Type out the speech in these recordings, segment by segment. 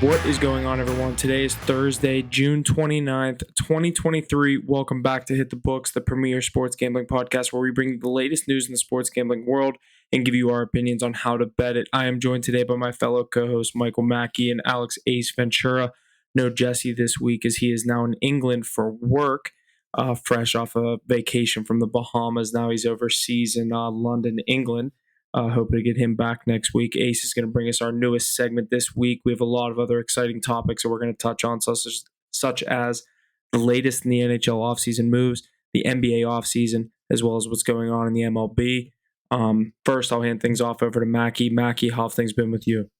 What is going on, everyone? Today is Thursday, June 29th, 2023. Welcome back to Hit the Books, the premier sports gambling podcast where we bring you the latest news in the sports gambling world and give you our opinions on how to bet it. I am joined today by my fellow co-hosts Michael Mackey and Alex Ace Ventura. No Jesse this week as he is now in England for work, fresh off a vacation from the Bahamas. Now he's overseas in London, England. Hoping to get him back next week. Ace is going to bring us our newest segment this week. We have a lot of other exciting topics that we're going to touch on, such as the latest in the NHL offseason moves, the NBA offseason, as well as what's going on in the MLB. First, I'll hand things off over to Mackey. Mackey, how have things been with you?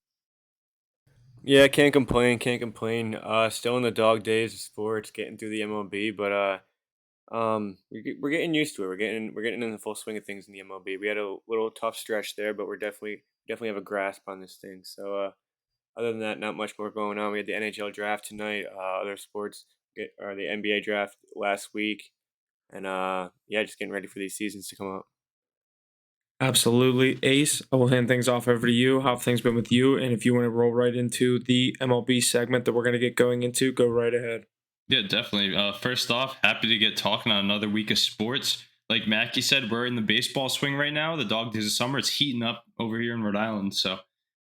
Yeah, can't complain. Still in the dog days of sports, getting through the MLB, but we're getting used to it. We're getting in the full swing of things in the MLB. We had a little tough stretch there, but we're definitely have a grasp on this thing. So other than that, not much more going on. We had the NHL draft tonight. Other sports or the NBA draft last week, and yeah, just getting ready for these seasons to come up. Absolutely. Ace, I will hand things off over to you. How have things been with you? And if you want to roll right into the MLB segment that we're going to get going into, go right ahead. Yeah, definitely. First off, happy to get talking on another week of sports. Like Mackey said, we're in the baseball swing right now. The dog days of summer, it's heating up over here in Rhode Island. So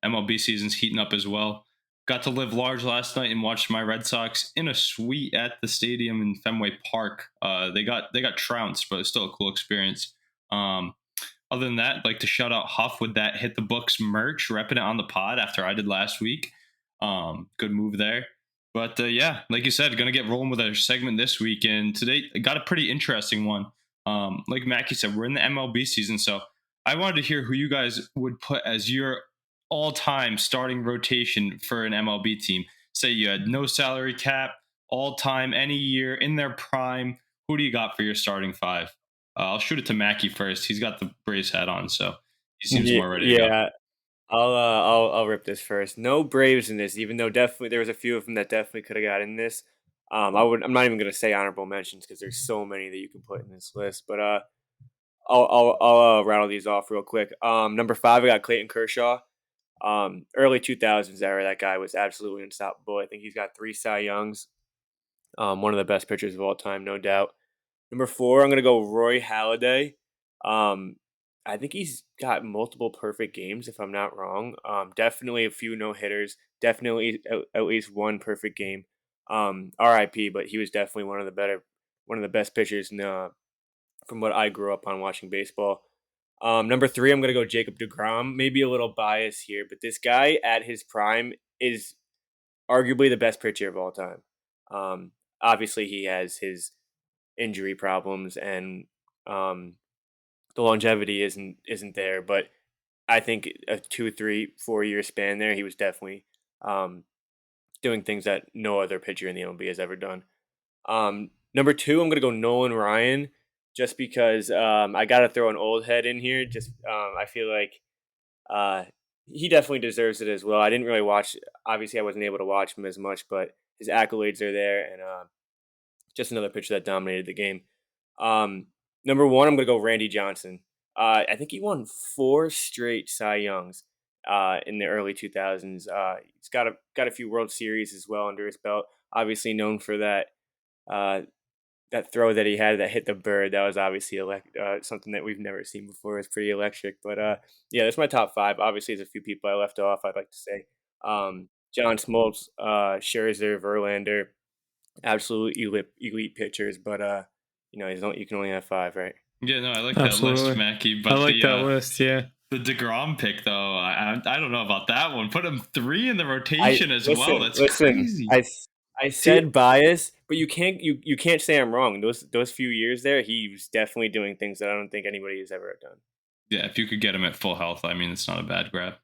MLB season's heating up as well. Got to live large last night and watched my Red Sox in a suite at the stadium in Fenway Park. They got trounced, but it's still a cool experience. Other than that, I'd like to shout out Huff with that Hit the Books merch, repping it on the pod after I did last week. Good move there. But yeah, like you said, going to get rolling with our segment this week. And today, I got a pretty interesting one. Like Mackey said, we're in the MLB season. So I wanted to hear who you guys would put as your all-time starting rotation for an MLB team. Say you had no salary cap, all-time, any year, in their prime. Who do you got for your starting five? I'll shoot it to Mackey first. He's got the Braves hat on, so he seems more ready to go. Yeah, I'll rip this first. No Braves in this, even though definitely there was a few of them that definitely could have got in this. I'm not even gonna say honorable mentions because there's so many that you can put in this list. But I'll rattle these off real quick. Number 5, I got Clayton Kershaw. Early 2000s era, that guy was absolutely unstoppable. I think he's got 3 Cy Youngs. One of the best pitchers of all time, no doubt. Number 4, I'm gonna go Roy Halladay. I think he's got multiple perfect games, if I'm not wrong. Definitely a few no hitters. Definitely at least one perfect game. RIP, but he was definitely one of the best pitchers from what I grew up on watching baseball. Number 3, I'm gonna go Jacob deGrom. Maybe a little bias here, but this guy at his prime is arguably the best pitcher of all time. Obviously, he has his injury problems and the longevity isn't there, but I think a 2, 3, 4 year span there, he was definitely doing things that no other pitcher in the MLB has ever done. Number 2, I'm gonna go Nolan Ryan, just because I gotta throw an old head in here. Just I feel like he definitely deserves it as well. I didn't really watch. Obviously, I wasn't able to watch him as much, but his accolades are there, and just another pitcher that dominated the game. Number 1, I'm going to go Randy Johnson. I think he won 4 straight Cy Youngs in the early 2000s. He's got a few World Series as well under his belt. Obviously known for that throw that he had that hit the bird. That was obviously something that we've never seen before. It's pretty electric. But yeah, that's my top 5. Obviously, there's a few people I left off. I'd like to say John Smoltz, Scherzer, Verlander, absolute elite pitchers. But you can only have 5, right? Yeah, no, I like that list, Mackey. But I like that list, yeah. The DeGrom pick, though, I don't know about that one. Put him 3 in the rotation well. That's crazy. I said bias, but you can't say I'm wrong. Those few years there, he was definitely doing things that I don't think anybody has ever done. Yeah, if you could get him at full health, I mean, it's not a bad grab.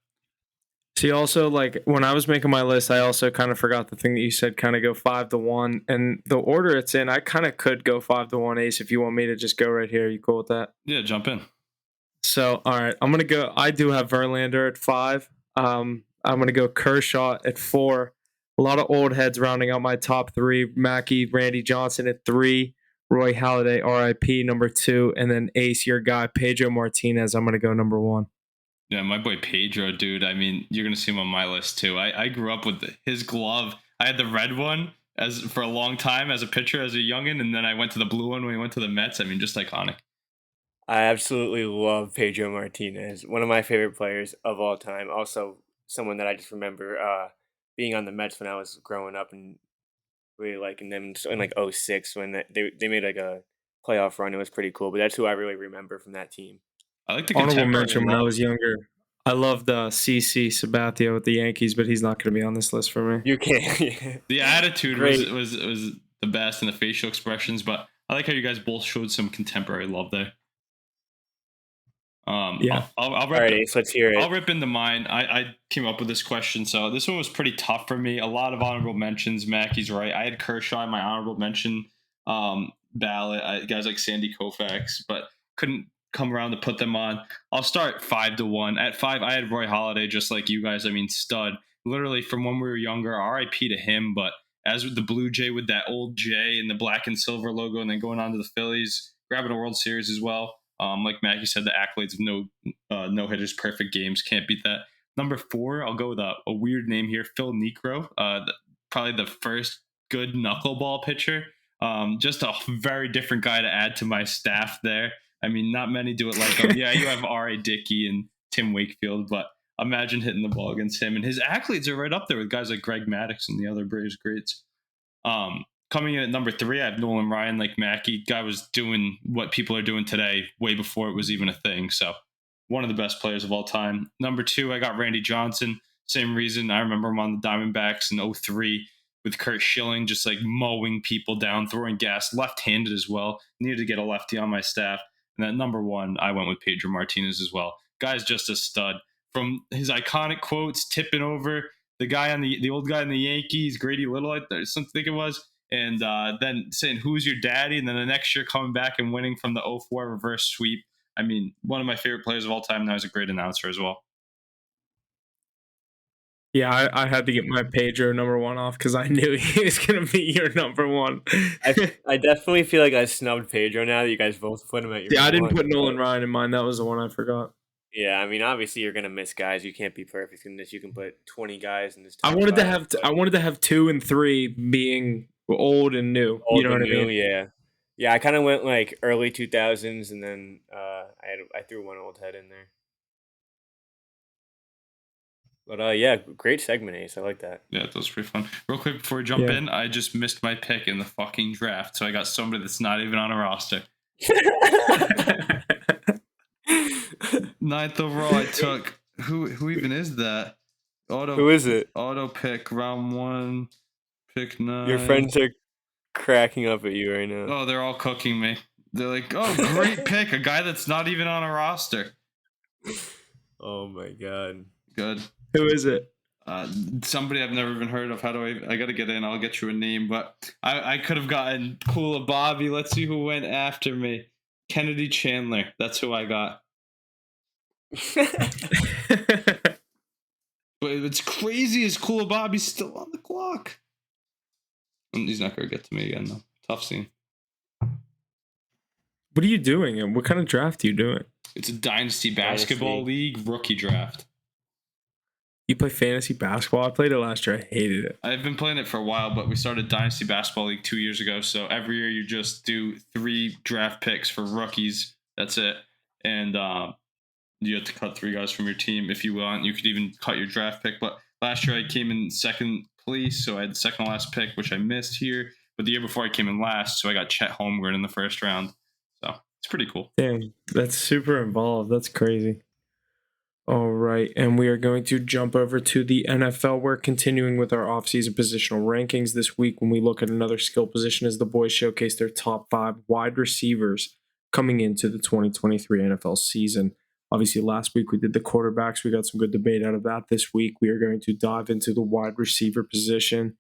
See, also, like, when I was making my list, I also kind of forgot the thing that you said, kind of go 5-1. And the order it's in, I kind of could go 5-1, Ace, if you want me to just go right here. Are you cool with that? Yeah, jump in. So, all right, I'm going to go. I do have Verlander at 5. I'm going to go Kershaw at 4. A lot of old heads rounding out my top 3. Mackey, Randy Johnson at 3. Roy Halladay, RIP, number 2. And then Ace, your guy, Pedro Martinez, I'm going to go number 1. Yeah, my boy Pedro, dude. I mean, you're gonna see him on my list too. I grew up with his glove. I had the red one as for a long time as a pitcher, as a youngin, and then I went to the blue one when he went to the Mets. I mean, just iconic. I absolutely love Pedro Martinez, one of my favorite players of all time. Also, someone that I just remember being on the Mets when I was growing up and really liking them in like '06 when they made like a playoff run. It was pretty cool, but that's who I really remember from that team. I like the Honorable contemporary mention when I love. was younger. I loved CC Sabathia with the Yankees, but he's not going to be on this list for me. You can't. The attitude Great. was the best, and the facial expressions. But I like how you guys both showed some contemporary love there. Yeah. I'll All rip right, it. Ace, let's hear I'll it. rip into mine. I came up with this question, so this one was pretty tough for me. A lot of honorable mentions. Mackey's right. I had Kershaw in my honorable mention ballot. Guys like Sandy Koufax, but couldn't come around to put them on. I'll start 5-1. At 5, I had Roy Halladay, just like you guys. I mean, stud. Literally from when we were younger. R.I.P. to him. But as with the Blue Jay with that old J and the black and silver logo, and then going on to the Phillies, grabbing a World Series as well. Like Mackey said, the accolades of no hitters, perfect games, can't beat that. Number 4, I'll go with a weird name here, Phil Niekro, probably the first good knuckleball pitcher. Just a very different guy to add to my staff there. I mean, not many do it like him. Yeah, you have R.A. Dickey and Tim Wakefield, but imagine hitting the ball against him. And his accolades are right up there with guys like Greg Maddux and the other Braves greats. Coming in at number 3, I have Nolan Ryan, like Mackey. Guy was doing what people are doing today way before it was even a thing. So one of the best players of all time. Number 2, I got Randy Johnson. Same reason. I remember him on the Diamondbacks in '03 with Kurt Schilling, just like mowing people down, throwing gas, left-handed as well. Needed to get a lefty on my staff. And then number 1, I went with Pedro Martinez as well. Guy's just a stud. From his iconic quotes, tipping over the guy on the old guy in the Yankees, Grady Little, I think it was, and then saying, "Who's your daddy?" And then the next year coming back and winning from the '04 reverse sweep. I mean, one of my favorite players of all time. Now he's a great announcer as well. Yeah, I had to get my Pedro number 1 off because I knew he was going to be your number 1. I definitely feel like I snubbed Pedro now that you guys both put him at your Yeah, I didn't 1. put Nolan Ryan in mine. That was the one I forgot. Yeah, I mean, obviously you're gonna miss guys. You can't be perfect in this. You can put 20 guys in this top I wanted to 5, have but I wanted to have 2 and 3 being old and new. You old know what and I new, mean? yeah. Yeah, I kind of went like early 2000s, and then I threw one old head in there. But yeah, great segment, Ace. I like that. Yeah, that was pretty fun. Real quick before we jump Yeah. in, I just missed my pick in the fucking draft, so I got somebody that's not even on a roster. 9th overall, I took who even is that? Who is it? Auto pick round 1, pick 9. Your friends are cracking up at you right now. Oh, they're all cooking me. They're like, "Oh, great pick, a guy that's not even on a roster." Oh my god. Good. Who is it? Somebody I've never even heard of. How do I got to get in. I'll get you a name, but I could have gotten Kula Bobby. Let's see who went after me. Kennedy Chandler. That's who I got. But it's crazy is Kula Bobby's still on the clock. And he's not going to get to me again, though. Tough scene. What are you doing? And what kind of draft are you doing? It's a Dynasty Basketball League rookie draft. You play fantasy basketball? I played it last year. I hated it. I've been playing it for a while, but we started Dynasty Basketball League 2 years ago. So every year you just do 3 draft picks for rookies. That's it. And you have to cut 3 guys from your team if you want. You could even cut your draft pick. But last year I came in second place, so I had the second last pick, which I missed here. But the year before I came in last, so I got Chet Holmgren in the first round. So it's pretty cool. Damn, that's super involved. That's crazy. All right, and we are going to jump over to the NFL. We're continuing with our offseason positional rankings this week when we look at another skill position as the boys showcase their top 5 wide receivers coming into the 2023 NFL season. Obviously, last week we did the quarterbacks. We got some good debate out of that. This week we are going to dive into the wide receiver position.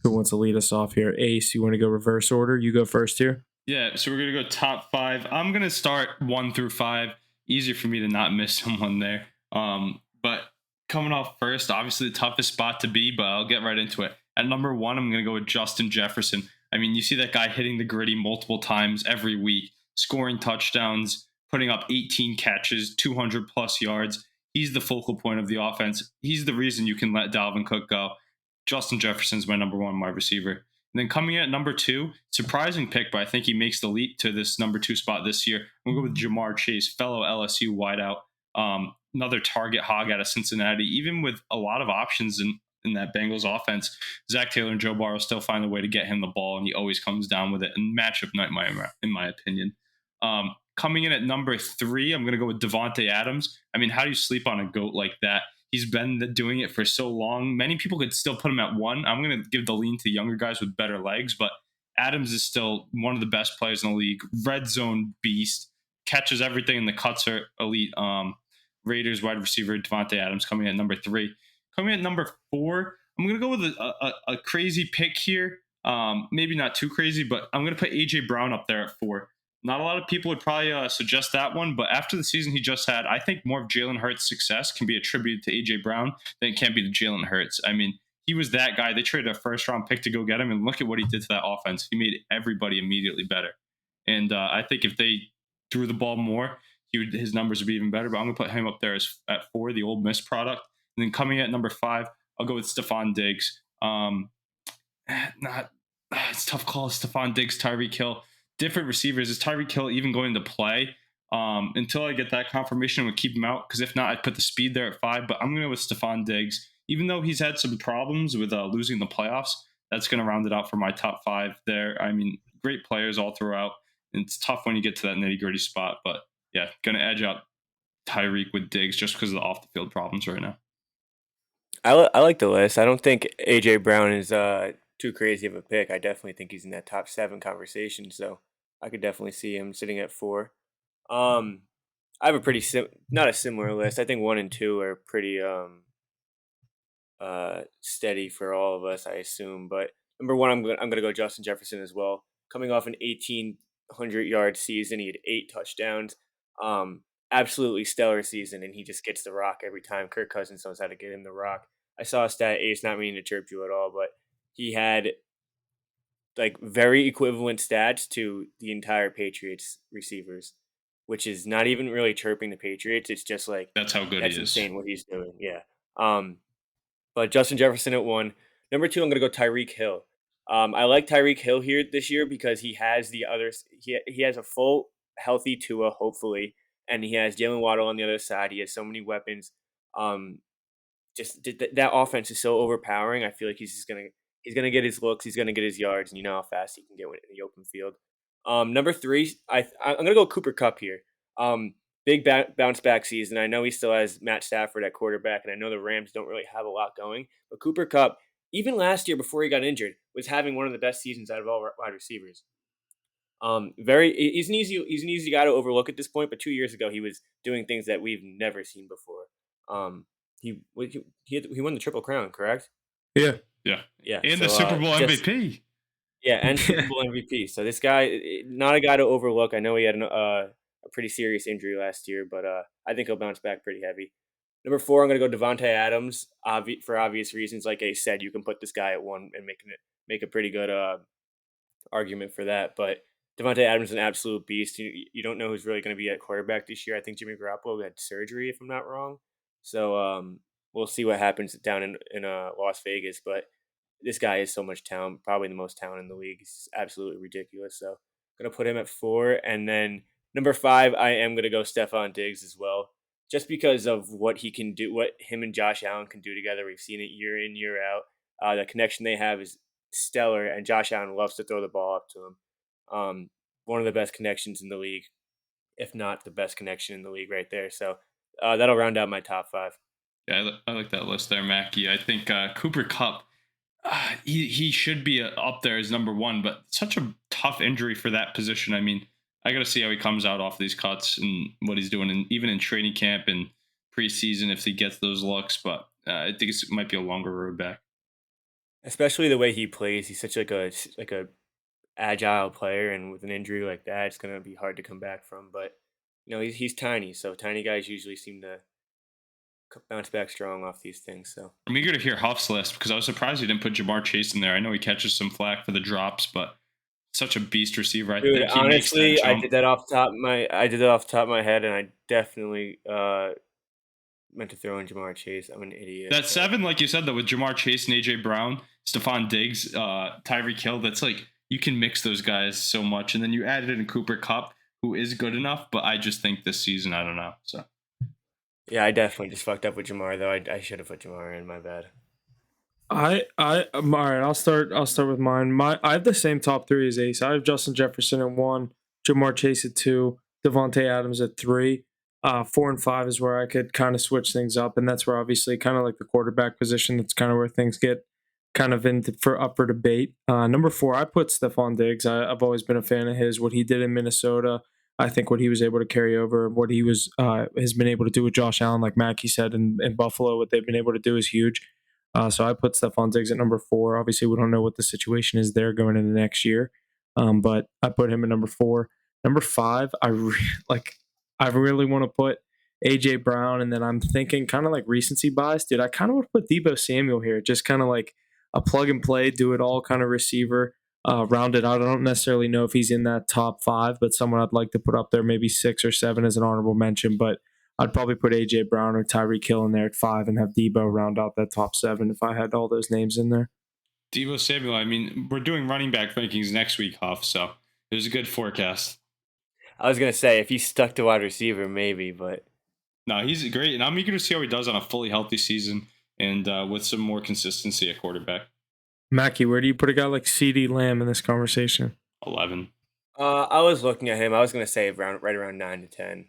Who wants to lead us off here? Ace, you want to go reverse order? You go first here. Yeah, so we're going to go top 5. I'm going to start 1 through 5. Easier for me to not miss someone there. But coming off first, obviously the toughest spot to be, but I'll get right into it. At number 1, I'm going to go with Justin Jefferson. I mean, you see that guy hitting the gritty multiple times every week, scoring touchdowns, putting up 18 catches, 200 plus yards. He's the focal point of the offense. He's the reason you can let Dalvin Cook go. Justin Jefferson's my number one wide receiver. And then coming in at number 2, surprising pick, but I think he makes the leap to this number 2 spot this year. I'm going to go with Jamar Chase, fellow LSU wideout. Another target hog out of Cincinnati. Even with a lot of options in that Bengals offense, Zach Taylor and Joe Burrow still find a way to get him the ball, and he always comes down with it. And matchup night, in my opinion. Coming in at number 3, I'm going to go with Devontae Adams. I mean, how do you sleep on a GOAT like that? He's been doing it for so long. Many people could still put him at 1. I'm going to give the lean to younger guys with better legs, but Adams is still one of the best players in the league. Red zone beast, catches everything, and the cuts are elite. Raiders wide receiver Devontae Adams coming in at number 3. Coming in at number 4, I'm going to go with a crazy pick here. Maybe not too crazy, but I'm going to put A.J. Brown up there at 4. Not a lot of people would probably suggest that one, but after the season he just had, I think more of Jalen Hurts' success can be attributed to A.J. Brown than it can be to Jalen Hurts. I mean, he was that guy. They traded a first-round pick to go get him, and look at what he did to that offense. He made everybody immediately better. And I think if they threw the ball more, his numbers would be even better, but I'm going to put him up there at 4, the Ole Miss product. And then coming at number 5, I'll go with Stephon Diggs. It's a tough call. Stephon Diggs, Tyreek Hill. Different receivers. Is Tyreek Hill even going to play? Until I get that confirmation, I'm going to keep him out, because if not, I'd put the speed there at 5. But I'm going to go with Stephon Diggs. Even though he's had some problems with losing the playoffs, that's going to round it out for my top 5 there. I mean, great players all throughout. It's tough when you get to that nitty-gritty spot. But yeah, going to edge out Tyreek with Diggs just because of the off-the-field problems right now. I like the list. I don't think A.J. Brown is too crazy of a pick. I definitely think he's in that top 7 conversation, so I could definitely see him sitting at 4. I have a pretty not a similar list. I think 1 and 2 are pretty steady for all of us, I assume. But number 1, I'm gonna go Justin Jefferson as well. Coming off an 1,800-yard season, he had 8 touchdowns. Absolutely stellar season, and he just gets the rock every time. Kirk Cousins knows how to get him the rock. I saw a stat, Ace, not meaning to chirp you at all, but he had like very equivalent stats to the entire Patriots receivers, which is not even really chirping the Patriots. It's just like that's how good he is. That's insane what he's doing. Yeah. But Justin Jefferson at 1. Number 2, I'm gonna go Tyreek Hill. I like Tyreek Hill here this year because he has he has a full healthy Tua, hopefully, and he has Jalen Waddle on the other side. He has so many weapons. That offense is so overpowering. I feel like he's gonna get his looks, he's gonna get his yards, and you know how fast he can get in the open field. Number 3, I'm gonna go Cooper Kupp here. Big bounce back season. I know he still has Matt Stafford at quarterback, and I know the Rams don't really have a lot going, but Cooper Kupp, even last year before he got injured, was having one of the best seasons out of all wide receivers. He's an easy guy to overlook at this point, but 2 years ago he was doing things that we've never seen before. He won the Triple Crown, correct? Yeah. And the Super Bowl MVP. Yeah, and Super Bowl MVP. So this guy, not a guy to overlook. I know he had a pretty serious injury last year, but I think he'll bounce back pretty heavy. Number 4, I'm going to go Devontae Adams. For obvious reasons, like I said, you can put this guy at 1 and make a pretty good argument for that. But Devontae Adams is an absolute beast. You don't know who's really going to be at quarterback this year. I think Jimmy Garoppolo had surgery, if I'm not wrong. So we'll see what happens down in Las Vegas. But this guy has so much talent, probably the most talent in the league. It's absolutely ridiculous. So I'm going to put him at 4. And then number 5, I am going to go Stephon Diggs as well, just because of what he can do, what him and Josh Allen can do together. We've seen it year in, year out. The connection they have is stellar, and Josh Allen loves to throw the ball up to him. One of the best connections in the league, if not the best connection in the league right there. So that'll round out my top 5. Yeah, I like that list there, Mackey. I think Cooper Kupp, he should be up there as number 1, but such a tough injury for that position. I mean, I got to see how he comes out off these cuts and what he's doing, and even in training camp and preseason if he gets those looks. But I think it might be a longer road back. Especially the way he plays, he's such like a agile player, and with an injury like that, it's gonna be hard to come back from. But he's tiny, so tiny guys usually seem to bounce back strong off these things. So I'm eager to hear Huff's list, because I was surprised he didn't put Jamar Chase in there. I know he catches some flack for the drops, but such a beast receiver. I think he honestly, I did that off the top of my head, and I definitely meant to throw in Jamar Chase. I'm an idiot. That 7, like you said, though, with Jamar Chase and AJ Brown, Stephon Diggs, Tyreek Hill, that's like you can mix those guys so much, and then you added in Cooper Kupp, who is good enough, but I just think this season, I don't know. So Yeah, I definitely just fucked up with Jamar though. I should have put Jamar in. My bad. All right. I'll start with mine. I have the same top three as Ace. I have Justin Jefferson at 1, Jamar Chase at 2, Devontae Adams at 3. 4 and 5 is where I could kind of switch things up, and that's where obviously kind of like the quarterback position. That's kind of where things get kind of up for debate. Number 4, I put Stephon Diggs. I've always been a fan of his. What he did in Minnesota, I think what he was able to carry over, what he has been able to do with Josh Allen, like Mackey said in Buffalo, what they've been able to do is huge. So I put Stephon Diggs at number 4. Obviously, we don't know what the situation is there going into next year, but I put him at number 4. Number 5, I really want to put AJ Brown, and then I'm thinking kind of like recency bias, dude. I kind of want to put Deebo Samuel here, just kind of like a plug and play, do it all kind of receiver, rounded out. I don't necessarily know if he's in that top 5, but someone I'd like to put up there, maybe 6 or 7 as an honorable mention, but I'd probably put AJ Brown or Tyreek Hill in there at 5 and have Debo round out that top 7 if I had all those names in there. Deebo Samuel, I mean, we're doing running back rankings next week, Huff, so there's a good forecast. I was gonna say if he's stuck to wide receiver, maybe, but No, he's great, and I'm eager to see how he does on a fully healthy season and with some more consistency at quarterback. Mackey, where do you put a guy like CeeDee Lamb in this conversation? 11. I was looking at him. I was gonna say right around 9 to 10.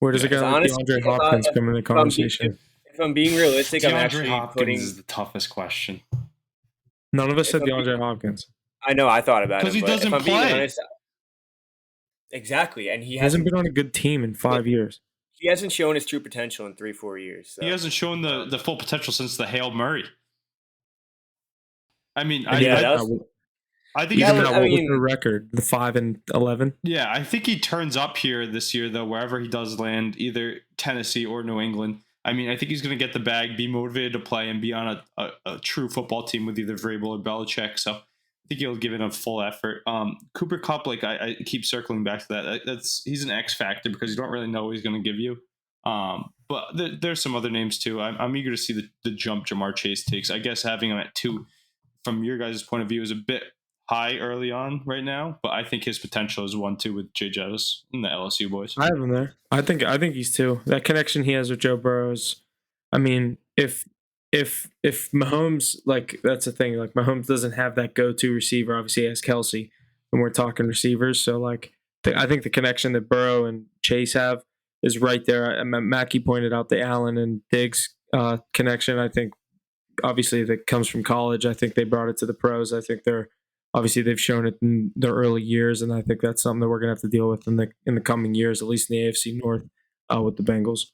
Where does a guy like Honestly, DeAndre Hopkins come in the conversation? If I'm being realistic, I'm DeAndre actually Hopkins putting. is the toughest question. None of us said DeAndre Hopkins. I know. I thought about it because he but doesn't if I'm being play. honest, exactly, and He hasn't been on a good team in 5 years. He hasn't shown his true potential in 3-4 years. So. He hasn't shown the full potential since the Hail Murray. I mean, I think even that. What was the record? The 5-11. Yeah, I think he turns up here this year, though. Wherever he does land, either Tennessee or New England. I mean, I think he's going to get the bag, be motivated to play, and be on a true football team with either Vrabel or Belichick. So I think he'll give it a full effort. Cooper Kupp, like I keep circling back to that. He's an X factor because you don't really know what he's going to give you. But there's some other names too. I'm eager to see the jump Jamar Chase takes. I guess having him at 2, from your guys' point of view, is a bit high early on right now, but I think his potential is 1-2 with Jay Jettis and the LSU boys. I have him there. I think he's 2. That connection he has with Joe Burrows. I mean, if Mahomes, like, that's the thing, like Mahomes doesn't have that go-to receiver. Obviously, he has Kelsey, and we're talking receivers. So, like, I think the connection that Burrow and Chase have is right there. Mackey pointed out the Allen and Diggs connection. I think obviously that comes from college. I think they brought it to the pros. I think they've shown it in their early years, and I think that's something that we're gonna have to deal with in the coming years, at least in the AFC North with the Bengals.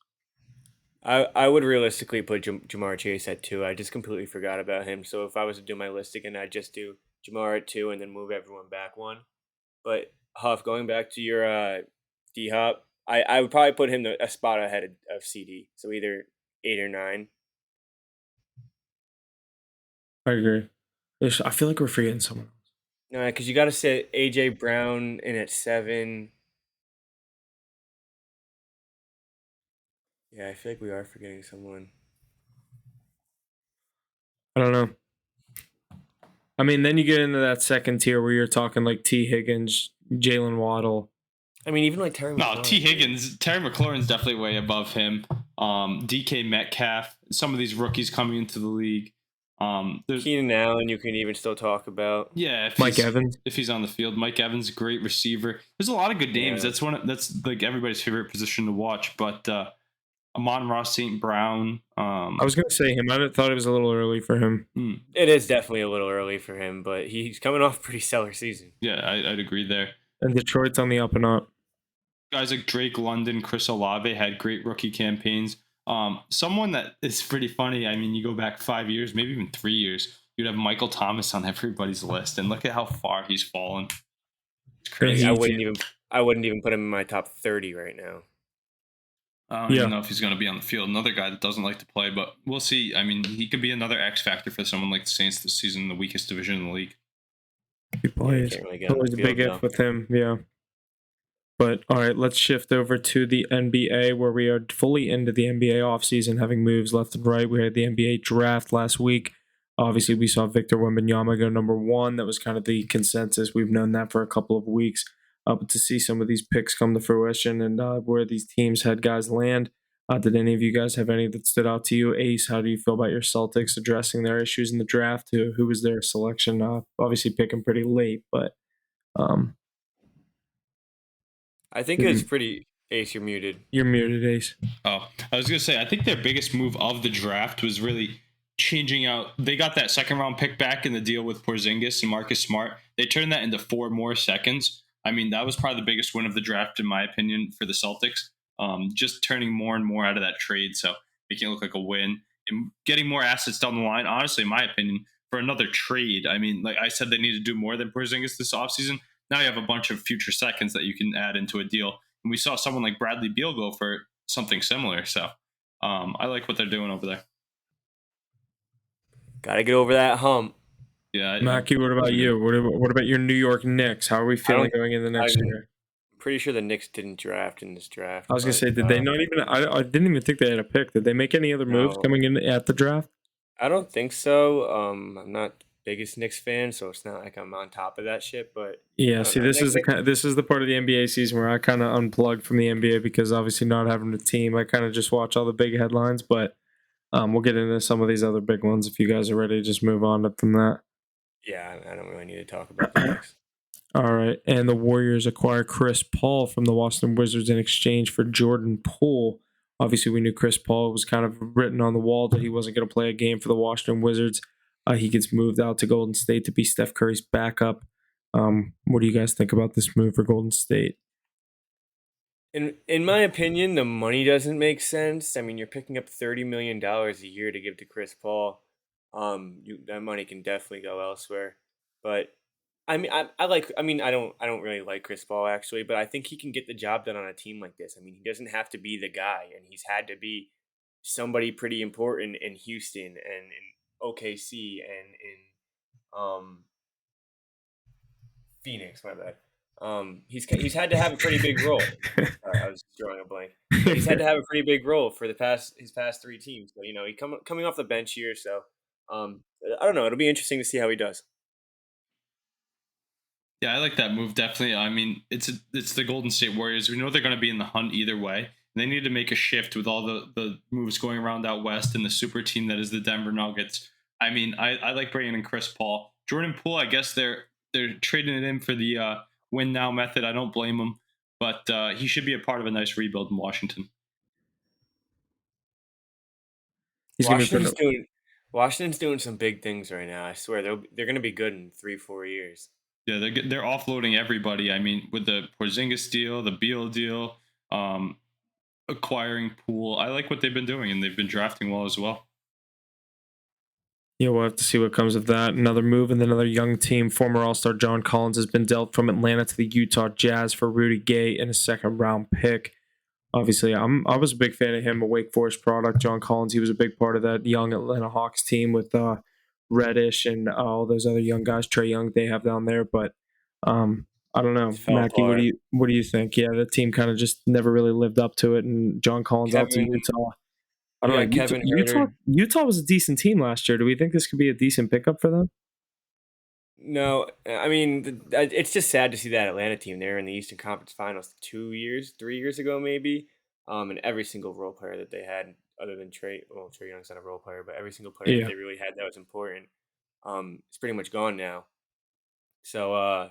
I would realistically put Jamar Chase at 2. I just completely forgot about him. So if I was to do my list again, I'd just do Jamar at 2 and then move everyone back 1. But Huff, going back to your D Hop, I would probably put him a spot ahead of CD. So either 8 or 9. I agree. I feel like we're forgetting someone. No, because you got to sit AJ Brown in at 7. Yeah, I feel like we are forgetting someone. I don't know. I mean, then you get into that second tier where you're talking like T. Higgins, Jalen Waddle. I mean, even like Terry McLaurin. No, T. Higgins, Terry McLaurin's definitely way above him. DK Metcalf, some of these rookies coming into the league. There's Keenan Allen, you can even still talk about. Yeah, Mike Evans, if he's on the field. Mike Evans, great receiver. There's a lot of good names. Yeah. That's like everybody's favorite position to watch. But Amon-Ra St. Brown. I was gonna say him. I thought it was a little early for him. It is definitely a little early for him, but he's coming off a pretty stellar season. Yeah, I'd agree there. And Detroit's on the up and up. Guys like Drake London, Chris Olave had great rookie campaigns. Someone that is pretty funny. I mean, you go back 5 years, maybe even 3 years, you'd have Michael Thomas on everybody's list, and look at how far he's fallen. It's crazy. I wouldn't even put him in my top 30 right now. I don't even know if he's going to be on the field. Another guy that doesn't like to play, but we'll see. I mean, he could be another X factor for someone like the Saints this season, in the weakest division in the league. He plays. Always a big if with him. Yeah. But all right, let's shift over to the NBA, where we are fully into the NBA offseason, having moves left and right. We had the NBA draft last week. Obviously, we saw Victor Wembanyama go number one. That was kind of the consensus. We've known that for a couple of weeks. But to see some of these picks come to fruition and where these teams had guys land, did any of you guys have any that stood out to you? Ace, how do you feel about your Celtics addressing their issues in the draft? Who was their selection? Obviously, picking pretty late, but um, I think it's pretty. Ace, you're muted. you're muted, Ace. Oh, I was going to say, I think their biggest move of the draft was really changing out. They got that second round pick back in the deal with Porzingis and Marcus Smart. They turned that into 4 more seconds. I mean, that was probably the biggest win of the draft, in my opinion, for the Celtics. Just turning more and more out of that trade. So making it look like a win and getting more assets down the line. Honestly, in my opinion, for another trade, I mean, like I said, they need to do more than Porzingis this offseason. Now you have a bunch of future seconds that you can add into a deal. And we saw someone like Bradley Beal go for something similar. So I like what they're doing over there. Got to get over that hump. Yeah. Mackey, what about you? What about your New York Knicks? How are we feeling going into next year? Pretty sure the Knicks didn't draft in this draft. I was going to say, did they not even? I didn't even think they had a pick. Did they make any other moves coming in at the draft? I don't think so. I'm not the biggest Knicks fan, so it's not like I'm on top of that shit. But yeah, see, this is the part of the NBA season where I kind of unplugged from the NBA because obviously not having a team, I kind of just watch all the big headlines. But we'll get into some of these other big ones if you guys are ready to just move on from that. Yeah, I don't really need to talk about the Knicks. All right, and the Warriors acquire Chris Paul from the Washington Wizards in exchange for Jordan Poole. Obviously, we knew Chris Paul was kind of written on the wall that he wasn't going to play a game for the Washington Wizards. He gets moved out to Golden State to be Steph Curry's backup. What do you guys think about this move for Golden State? In my opinion, the money doesn't make sense. I mean, you're picking up $30 million a year to give to Chris Paul. That money can definitely go elsewhere. But I mean, I don't really like Chris Paul actually, but I think he can get the job done on a team like this. I mean, he doesn't have to be the guy, and he's had to be somebody pretty important in Houston and in OKC and in Phoenix. My bad. He's had to have a pretty big role. I was drawing a blank. But he's had to have a pretty big role for his past 3 teams. So he coming off the bench here. So I don't know. It'll be interesting to see how he does. Yeah, I like that move definitely. I mean, it's the Golden State Warriors. We know they're going to be in the hunt either way. They need to make a shift with all the moves going around out west and the super team that is the Denver Nuggets. I mean, I like bringing in Chris Paul. Jordan Poole, I guess they're trading it in for the win now method. I don't blame them, but he should be a part of a nice rebuild in Washington. Washington's doing some big things right now. I swear they're going to be good in 3-4 years. Yeah, they're offloading everybody. I mean, with the Porzingis deal, the Beal deal, acquiring Poole. I like what they've been doing, and they've been drafting well as well. Yeah, we'll have to see what comes of that. Another move and another young team. Former All-Star John Collins has been dealt from Atlanta to the Utah Jazz for Rudy Gay and a second-round pick. Obviously, I was a big fan of him, a Wake Forest product. John Collins, he was a big part of that young Atlanta Hawks team with Reddish and all those other young guys, Trae Young, they have down there. But I don't know, Mackey, what do you think? Yeah, the team kind of just never really lived up to it, and John Collins out to Utah. I don't know. Utah was a decent team last year. Do we think this could be a decent pickup for them? No, I mean, it's just sad to see that Atlanta team. They're in the Eastern Conference Finals 3 years ago, maybe. And every single role player that they had, other than Trae Young's not a role player, but every single player that they really had that was important, is pretty much gone now. So I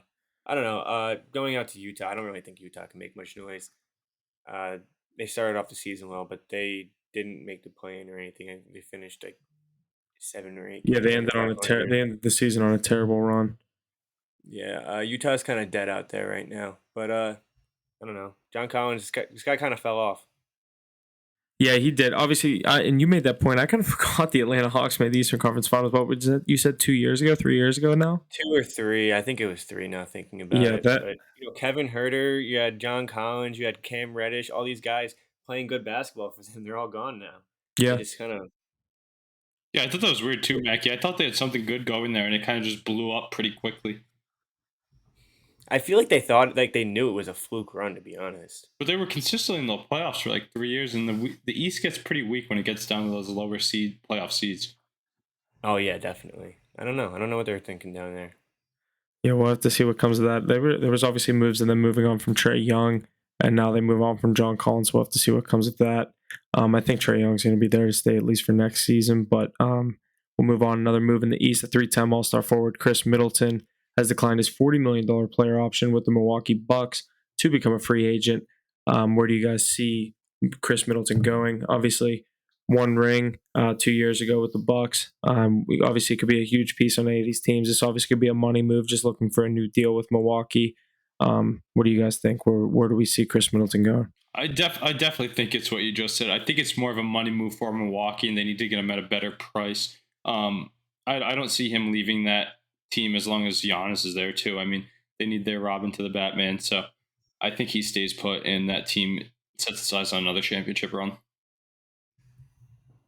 don't know. Going out to Utah, I don't really think Utah can make much noise. They started off the season well, but they didn't make the play-in or anything. I think they finished like 7 or 8. Yeah, they ended the season on a terrible run. Yeah, Utah's kind of dead out there right now. But I don't know. John Collins, this guy kind of fell off. Yeah, he did. Obviously, and you made that point. I kind of forgot the Atlanta Hawks made the Eastern Conference Finals. What was that? You said 2 years ago, 3 years ago now? 2 or 3. I think it was 3 now thinking about it. But Kevin Huerter, you had John Collins, you had Cam Reddish, all these guys playing good basketball for them. They're all gone now. Yeah. They just kind of... Yeah, I thought that was weird too, Mackey. I thought they had something good going there, and it kind of just blew up pretty quickly. I feel like they thought like they knew it was a fluke run, to be honest. But they were consistently in the playoffs for like 3 years, and the East gets pretty weak when it gets down to those lower seed playoff seeds. Oh yeah, definitely. I don't know. I don't know what they're thinking down there. Yeah, we'll have to see what comes of that. There was obviously moves and then moving on from Trey Young, and now they move on from John Collins. We'll have to see what comes of that. I think Trey Young's going to be there to stay at least for next season, but we'll move on. Another move in the East, a three-time All-Star forward Chris Middleton has declined his $40 million player option with the Milwaukee Bucks to become a free agent. Where do you guys see Chris Middleton going? Obviously, one ring 2 years ago with the Bucks. We obviously could be a huge piece on any of these teams. This obviously could be a money move, just looking for a new deal with Milwaukee. What do you guys think? Where do we see Chris Middleton going? I definitely think it's what you just said. I think it's more of a money move for Milwaukee, and they need to get him at a better price. I don't see him leaving that team as long as Giannis is there too. I mean, they need their Robin to the Batman, so I think he stays put, and that team sets its eyes on another championship run.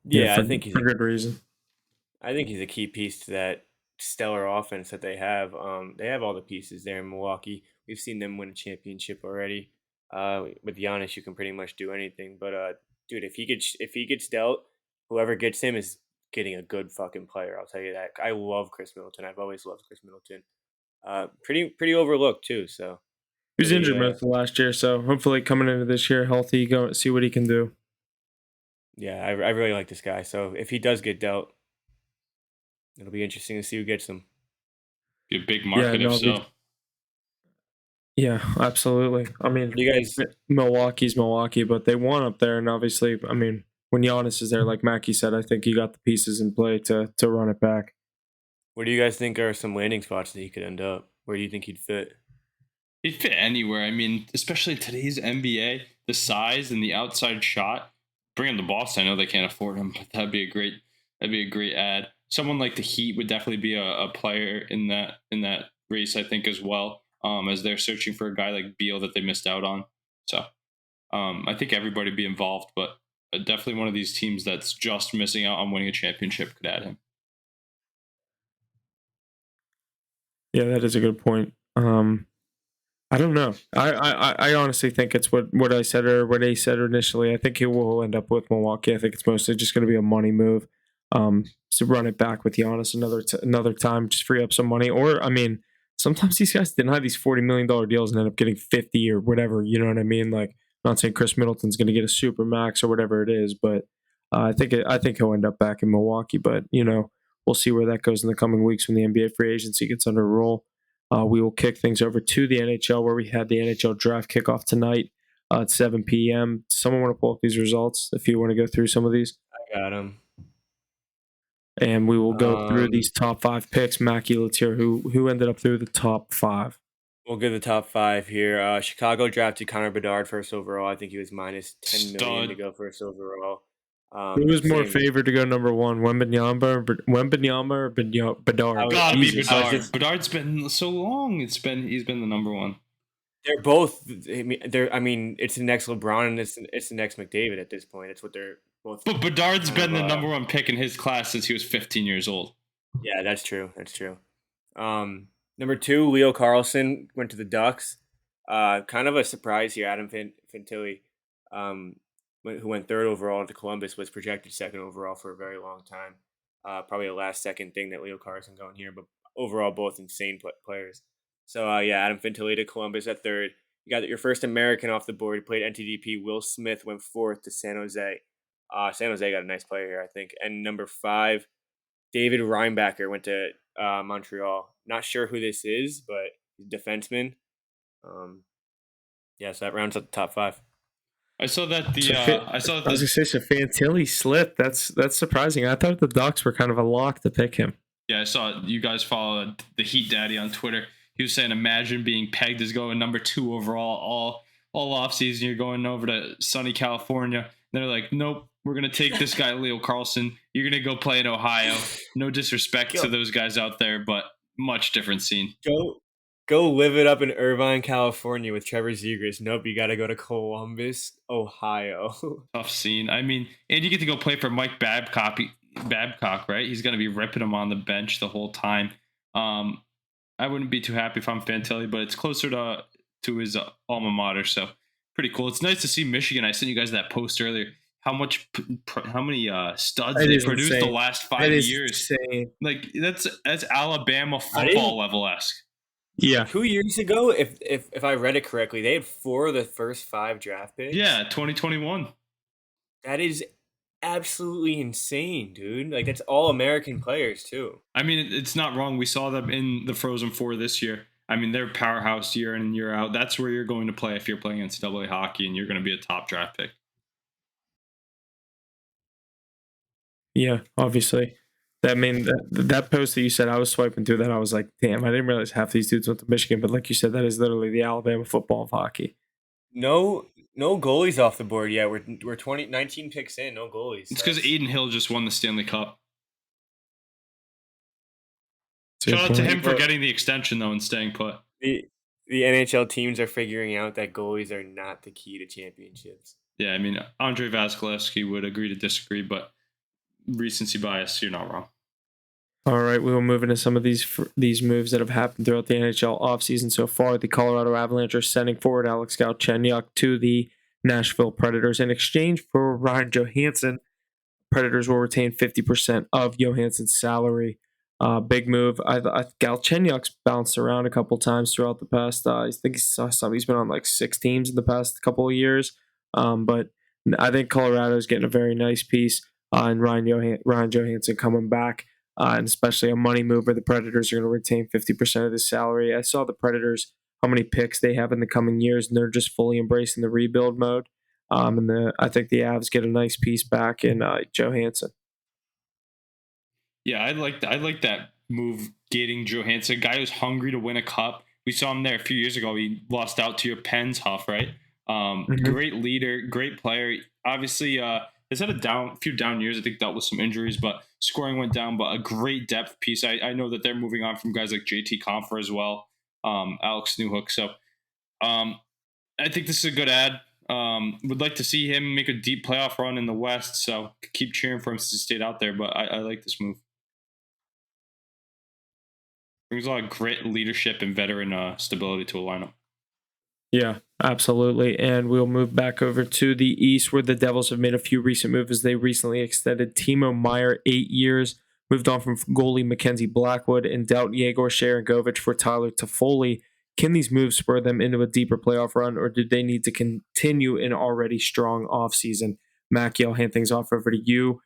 Yeah, for, I think for good reason. I think he's a key piece to that stellar offense that they have. They have all the pieces there in Milwaukee. We've seen them win a championship already. With Giannis, you can pretty much do anything. But dude, if he gets dealt, whoever gets him is getting a good fucking player. I'll tell you that. I love Chris Middleton. I've always loved Chris Middleton. Pretty overlooked too. So He was really, injured most of last year, so hopefully coming into this year healthy, go see what he can do. yeah, I really like this guy. So if he does get dealt, it'll be interesting to see who gets him. Be a big market if so. Yeah, absolutely. I mean, You guys, Milwaukee's Milwaukee, but they won up there, and obviously, I mean, when Giannis is there, like Mackey said, I think he got the pieces in play to run it back. what do you guys think are some landing spots that he could end up? Where do you think he'd fit? He'd fit anywhere. I mean, especially today's NBA, the size and the outside shot. Bring him to Boston. I know they can't afford him, but that'd be a great ad. Someone like the Heat would definitely be a player in that race, I think, as well. As they're searching for a guy like Beal that they missed out on. So I think everybody would be involved, but definitely one of these teams that's just missing out on winning a championship could add him. Yeah, that is a good point. I don't know. I honestly think it's what I said or what they said initially. I think he will end up with Milwaukee. I think it's mostly just going to be a money move. To run it back with Giannis another time, just free up some money. Or I mean, sometimes these guys deny these $40 million deals and end up getting 50 or whatever. You know what I mean? Like, I'm not saying Chris Middleton's going to get a super max or whatever it is, but I think he'll end up back in Milwaukee. But we'll see where that goes in the coming weeks when the NBA free agency gets under roll. We will kick things over to the NHL, where we had the NHL draft kickoff tonight at 7 p.m. Someone want to pull up these results if you want to go through some of these? I got him. And we will go through these top 5 picks. Mackey, let's hear who ended up through the top 5. We'll give the top 5 here. Chicago drafted Connor Bedard first overall. I think he was minus 10 million to go first overall. Who was more favored to go number 1, Wembanyama or Bedard? Gotta be Bedard. Bedard's been so long. He's been the number 1. They're both. I mean, it's the next LeBron and it's the next McDavid at this point. It's what they're both. But Bedard's been the number 1 pick in his class since he was 15 years old. Yeah, that's true. That's true. Number 2, Leo Carlson went to the Ducks. Kind of a surprise here. Adam Fantilli, who went 3rd overall to Columbus, was projected 2nd overall for a very long time. Probably a last-second thing that Leo Carlson going here, but overall both insane players. So, yeah, Adam Fantilli to Columbus at 3rd. You got your first American off the board. He played NTDP. Will Smith went 4th to San Jose. San Jose got a nice player here, I think. And number 5, David Reinbacher went to Montreal. Not sure who this is, but he's a defenseman. Yeah, so that rounds up the top 5. I saw that I was going to say, so Fantilli slipped. That's surprising. I thought the Ducks were kind of a lock to pick him. Yeah, I saw you guys follow the Heat Daddy on Twitter. He was saying, imagine being pegged as going number 2 overall all offseason. You're going over to sunny California. They're like, nope, we're going to take this guy, Leo Carlson. You're going to go play in Ohio. No disrespect to those guys out there, but much different scene. Go live it up in Irvine, California with Trevor Zegras. Nope, you got to go to Columbus, Ohio. Tough scene. I mean, and you get to go play for Mike Babcock, right? He's going to be ripping him on the bench the whole time. I wouldn't be too happy if I'm Fantilli, but it's closer to his alma mater, so pretty cool. It's nice to see Michigan. I sent you guys that post earlier. How many studs That they is produced the insane. last That 5 is years. insane. Like that's Alabama I didn't football level esque. Yeah. 2 years ago, if I read it correctly, they had 4 of the first 5 draft picks. Yeah, 2021. That is absolutely insane, dude. Like that's all American players too. I mean, it's not wrong. We saw them in the Frozen Four this year. I mean, they're powerhouse year in and year out. That's where you're going to play if you're playing NCAA hockey and you're going to be a top draft pick. Yeah, obviously. That post that you said, I was swiping through that. I was like, damn, I didn't realize half these dudes went to Michigan. But like you said, that is literally the Alabama football of hockey. No, no goalies off the board yet. We're 19 picks in, no goalies. It's because Aiden Hill just won the Stanley Cup. That's a good Shout out to point. him for getting the extension, though, and staying put. The NHL teams are figuring out that goalies are not the key to championships. Yeah, I mean, Andre Vasilevsky would agree to disagree, but recency bias, you're not wrong. All right, we will move into some of these moves that have happened throughout the NHL offseason so far. The Colorado Avalanche are sending forward Alex Galchenyuk to the Nashville Predators in exchange for Ryan Johansson. Predators will retain 50% of Johansson's salary. Big move. Galchenyuk's bounced around a couple times throughout the past. I think he's been on like 6 teams in the past couple of years. But I think Colorado is getting a very nice piece. And Ryan Johansson coming back. And especially a money mover, the Predators are going to retain 50% of his salary. I saw the Predators, how many picks they have in the coming years, and they're just fully embracing the rebuild mode. I think the Avs get a nice piece back in Johansson. Yeah, I like that move, getting Johansson, a guy who's hungry to win a cup. We saw him there a few years ago. He lost out to your Pens, Huff, right? Great leader, great player. Obviously, has had a few down years. I think dealt with some injuries, but scoring went down. But a great depth piece. I know that they're moving on from guys like JT Compher as well, Alex Newhook. So I think this is a good ad. Would like to see him make a deep playoff run in the West. So keep cheering for him since he stayed out there. But I like this move. Brings a lot of grit, leadership, and veteran stability to a lineup. Yeah, absolutely. And we'll move back over to the East, where the Devils have made a few recent moves as they recently extended Timo Meier 8 years, moved on from goalie Mackenzie Blackwood, and dealt Yegor Sharangovich for Tyler Toffoli. Can these moves spur them into a deeper playoff run, or do they need to continue an already strong offseason? Mackey, I'll hand things off over to you.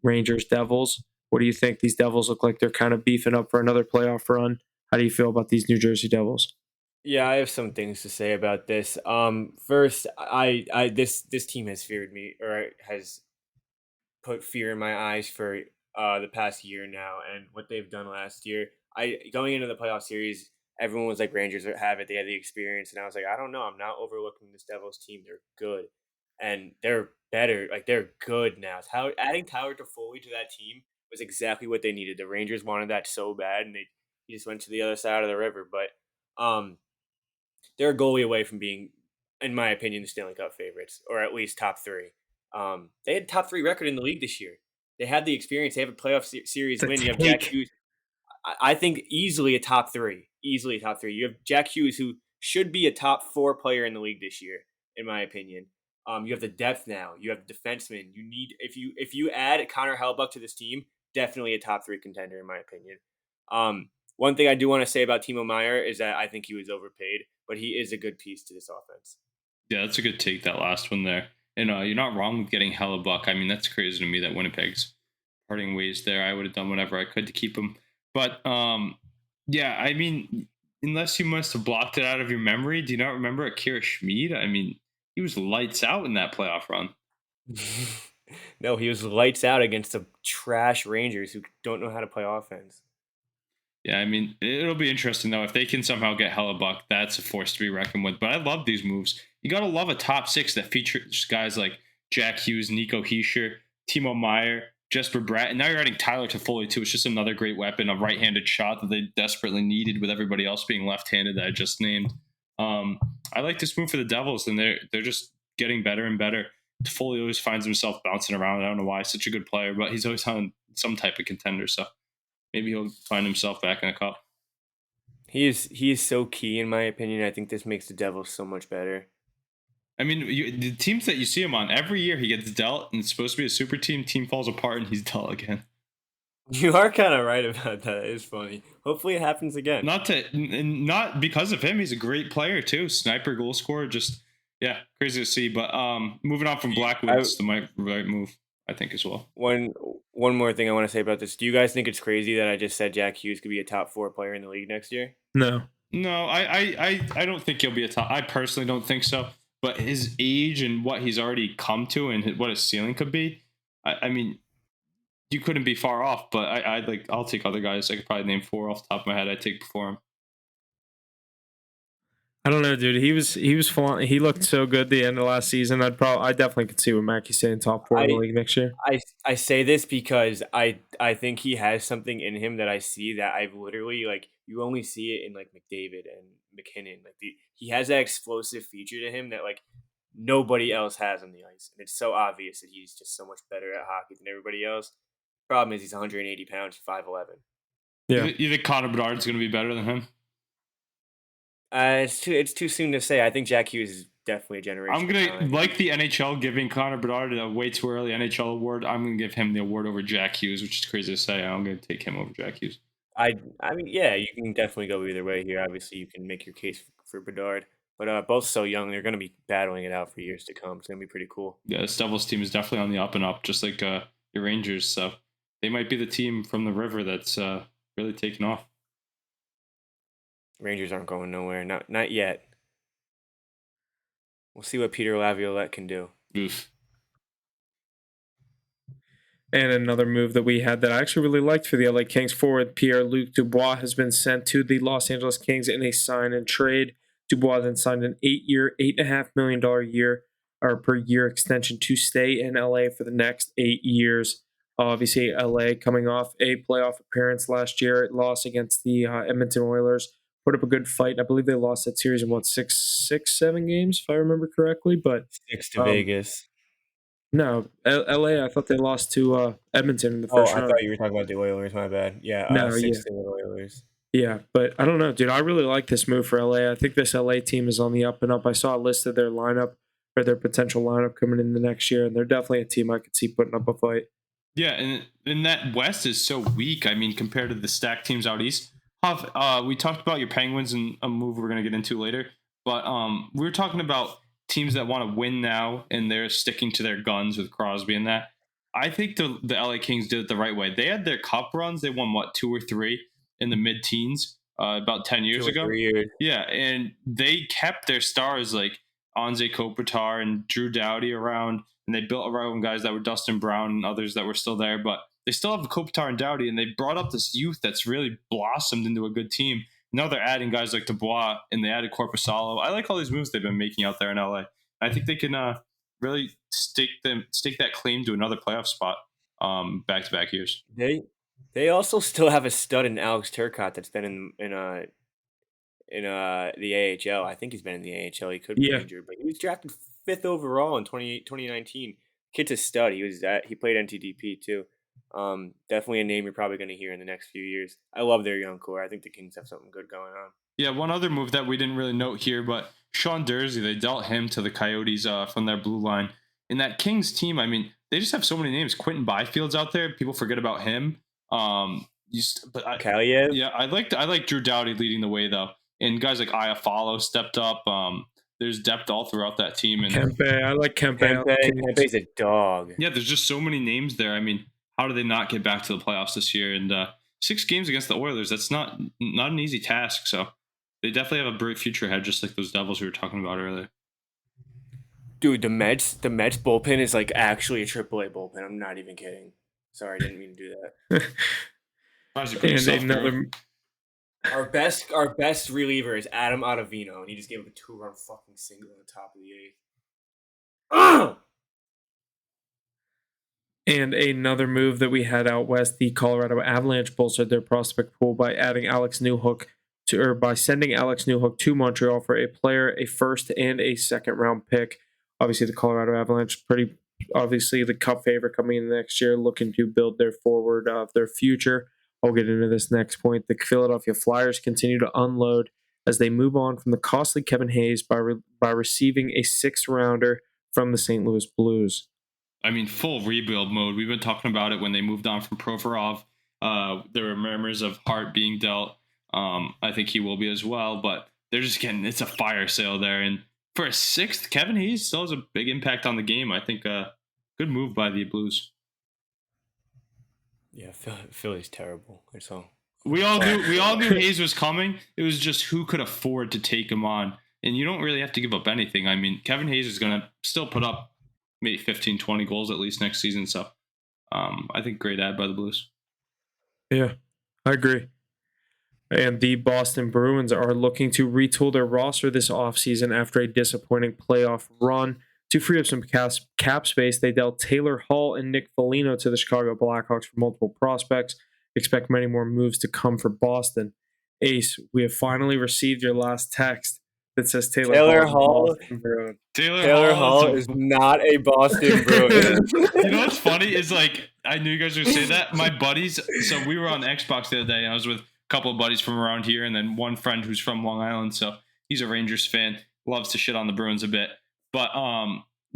Rangers, Devils. What do you think? These Devils look like they're kind of beefing up for another playoff run. How do you feel about these New Jersey Devils? Yeah, I have some things to say about this. First, this team has feared me, or has put fear in my eyes for the past year now, and what they've done last year. Going into the playoff series, everyone was like Rangers have it, they had the experience, and I was like, I don't know, I'm not overlooking this Devils team. They're good, and they're better. Like they're good now. Adding Tyler Toffoli to that team was exactly what they needed. The Rangers wanted that so bad, and he just went to the other side of the river. But they're a goalie away from being, in my opinion, the Stanley Cup favorites, or at least top 3. They had a top 3 record in the league this year. They had the experience. They have a playoff series win. You have Jack Hughes. I think easily a top 3. Easily a top 3. You have Jack Hughes, who should be a top 4 player in the league this year, in my opinion. You have the depth now. You have defensemen. You need if you add Connor Hellebuyck to this team, definitely a top 3 contender, in my opinion. One thing I do want to say about Timo Meier is that I think he was overpaid, but he is a good piece to this offense. Yeah, that's a good take, that last one there. And you're not wrong with getting Hellebuyck. I mean, that's crazy to me that Winnipeg's parting ways there. I would have done whatever I could to keep him. But, yeah, I mean, unless you must have blocked it out of your memory, do you not remember Akira Schmid? I mean, he was lights out in that playoff run. No, he was lights out against the trash Rangers who don't know how to play offense. Yeah, I mean, it'll be interesting, though. If they can somehow get Hellebuyck, that's a force to be reckoned with. But I love these moves. You got to love a top 6 that features guys like Jack Hughes, Nico Hischier, Timo Meier, Jesper Bratt. And now you're adding Tyler Toffoli, too. It's just another great weapon, a right-handed shot that they desperately needed with everybody else being left-handed that I just named. I like this move for the Devils, and they're just getting better and better. Toffoli always finds himself bouncing around. I don't know why. He's such a good player, but he's always on some type of contender, so maybe he'll find himself back in a cup. He is so key in my opinion. I think this makes the Devils so much better. I mean, the teams that you see him on, every year he gets dealt, and it's supposed to be a super team. Team falls apart, and he's dealt again. You are kind of right about that. It's funny. Hopefully, it happens again. Not because of him. He's a great player too. Sniper, goal scorer. Just yeah, crazy to see. But moving on from Blackwood's the right move, I think, as well. One more thing I want to say about this. Do you guys think it's crazy that I just said Jack Hughes could be a top 4 player in the league next year? No. No, I don't think he'll be a top. I personally don't think so. But his age and what he's already come to and what his ceiling could be, I mean, you couldn't be far off. But I'll take other guys. I could probably name 4 off the top of my head. I'd take before him. I don't know, dude. He was fun. He looked so good the end of last season. I definitely could see what Mackey saying top 4 in the league next year. I say this because I think he has something in him that I see that I've literally you only see it in McDavid and McKinnon. He has that explosive feature to him that nobody else has on the ice, and it's so obvious that he's just so much better at hockey than everybody else. Problem is he's 180 pounds, 5'11". Yeah, you think Connor Bedard's going to be better than him? It's too soon to say. I think Jack Hughes is definitely a generation. I'm gonna like the NHL giving Connor Bedard a way too early NHL award. I'm gonna give him the award over Jack Hughes, which is crazy to say. I'm gonna take him over Jack Hughes. I mean, yeah, you can definitely go either way here. Obviously, you can make your case for Bedard, but both so young, they're gonna be battling it out for years to come. It's gonna be pretty cool. Yeah, this Devils team is definitely on the up and up, just like the Rangers. So they might be the team from the river that's really taking off. Rangers aren't going nowhere. Not yet. We'll see what Peter Laviolette can do. Oof. And another move that we had that I actually really liked for the LA Kings forward, Pierre-Luc Dubois, has been sent to the Los Angeles Kings in a sign and trade. Dubois then signed an 8-year, $8.5 million per year extension to stay in LA for the next 8 years. Obviously, LA coming off a playoff appearance last year, loss against the Edmonton Oilers. Put up a good fight. I believe they lost that series in seven games, if I remember correctly. But 6 to Vegas. No, LA. I thought they lost to Edmonton in the first round. I thought you were talking about the Oilers. My bad. Yeah, no, 6 to the Oilers. Yeah, but I don't know, dude. I really like this move for LA. I think this LA team is on the up and up. I saw a list of their lineup or their potential lineup coming in the next year, and they're definitely a team I could see putting up a fight. Yeah, and that West is so weak. I mean, compared to the stacked teams out east. We talked about your Penguins and a move we're going to get into later, but we were talking about teams that want to win now and they're sticking to their guns with Crosby and that. I think the LA Kings did it the right way. They had their cup runs. They won 2 or 3 in the mid-teens about 10 years ago. 3 years. Yeah, and they kept their stars like Anze Kopitar and Drew Doughty around, and they built around guys that were Dustin Brown and others that were still there, but they still have Kopitar and Doughty, and they brought up this youth that's really blossomed into a good team. Now they're adding guys like Dubois, and they added Korpisalo. I like all these moves they've been making out there in LA. I think they can really stake that claim to another playoff spot back-to-back years. They also still have a stud in Alex Turcotte that's been in the AHL. I think he's been in the AHL. He could be injured, but he was drafted 5th overall in 2019. Kid's a stud. He played NTDP too. Definitely a name you're probably going to hear in the next few years. I love their young core. I think the Kings have something good going on. Yeah, one other move that we didn't really note here, but Sean Durzi, they dealt him to the Coyotes from their blue line. In that Kings team, I mean, they just have so many names. Quentin Byfield's out there. People forget about him. Kaliev? Yeah, I like Drew Doughty leading the way though, and guys like Iafallo stepped up. There's depth all throughout that team. And Kempe, I like Kempe. Kempe's a dog. Yeah, there's just so many names there. I mean, how do they not get back to the playoffs this year? And 6 games against the Oilers, that's not an easy task. So they definitely have a bright future ahead, just like those Devils we were talking about earlier. Dude, the Mets bullpen is actually a AAA bullpen. I'm not even kidding. Sorry, I didn't mean to do that. Our best reliever is Adam Ottavino, and he just gave up a 2-run fucking single on the top of the 8th. And another move that we had out west, the Colorado Avalanche bolstered their prospect pool by sending Alex Newhook to Montreal for a player, a first and a second round pick. Obviously, the Colorado Avalanche, obviously the Cup favorite coming in the next year, looking to build their forward of their future. I'll get into this next point. The Philadelphia Flyers continue to unload as they move on from the costly Kevin Hayes by receiving a sixth-rounder from the St. Louis Blues. I mean, full rebuild mode. We've been talking about it when they moved on from Provorov. There were murmurs of Hart being dealt. I think he will be as well, but they're just getting, it's a fire sale there. And for a sixth, Kevin Hayes still has a big impact on the game. I think good move by the Blues. Yeah, Philly's terrible. So we all knew Hayes was coming. It was just who could afford to take him on. And you don't really have to give up anything. I mean, Kevin Hayes is going to still put up maybe 15, 20 goals at least next season. So I think great ad by the Blues. Yeah, I agree. And the Boston Bruins are looking to retool their roster this offseason after a disappointing playoff run. To free up some cap space, they dealt Taylor Hall and Nick Foligno to the Chicago Blackhawks for multiple prospects. Expect many more moves to come for Boston. Ace, we have finally received your last text that says Taylor Hall. Taylor Hall is not a Boston Bruin. You know what's funny is, like, I knew you guys would say that. My buddies, so we were on Xbox the other day, and I was with a couple of buddies from around here, and then one friend who's from Long Island, so he's a Rangers fan, loves to shit on the Bruins a bit. But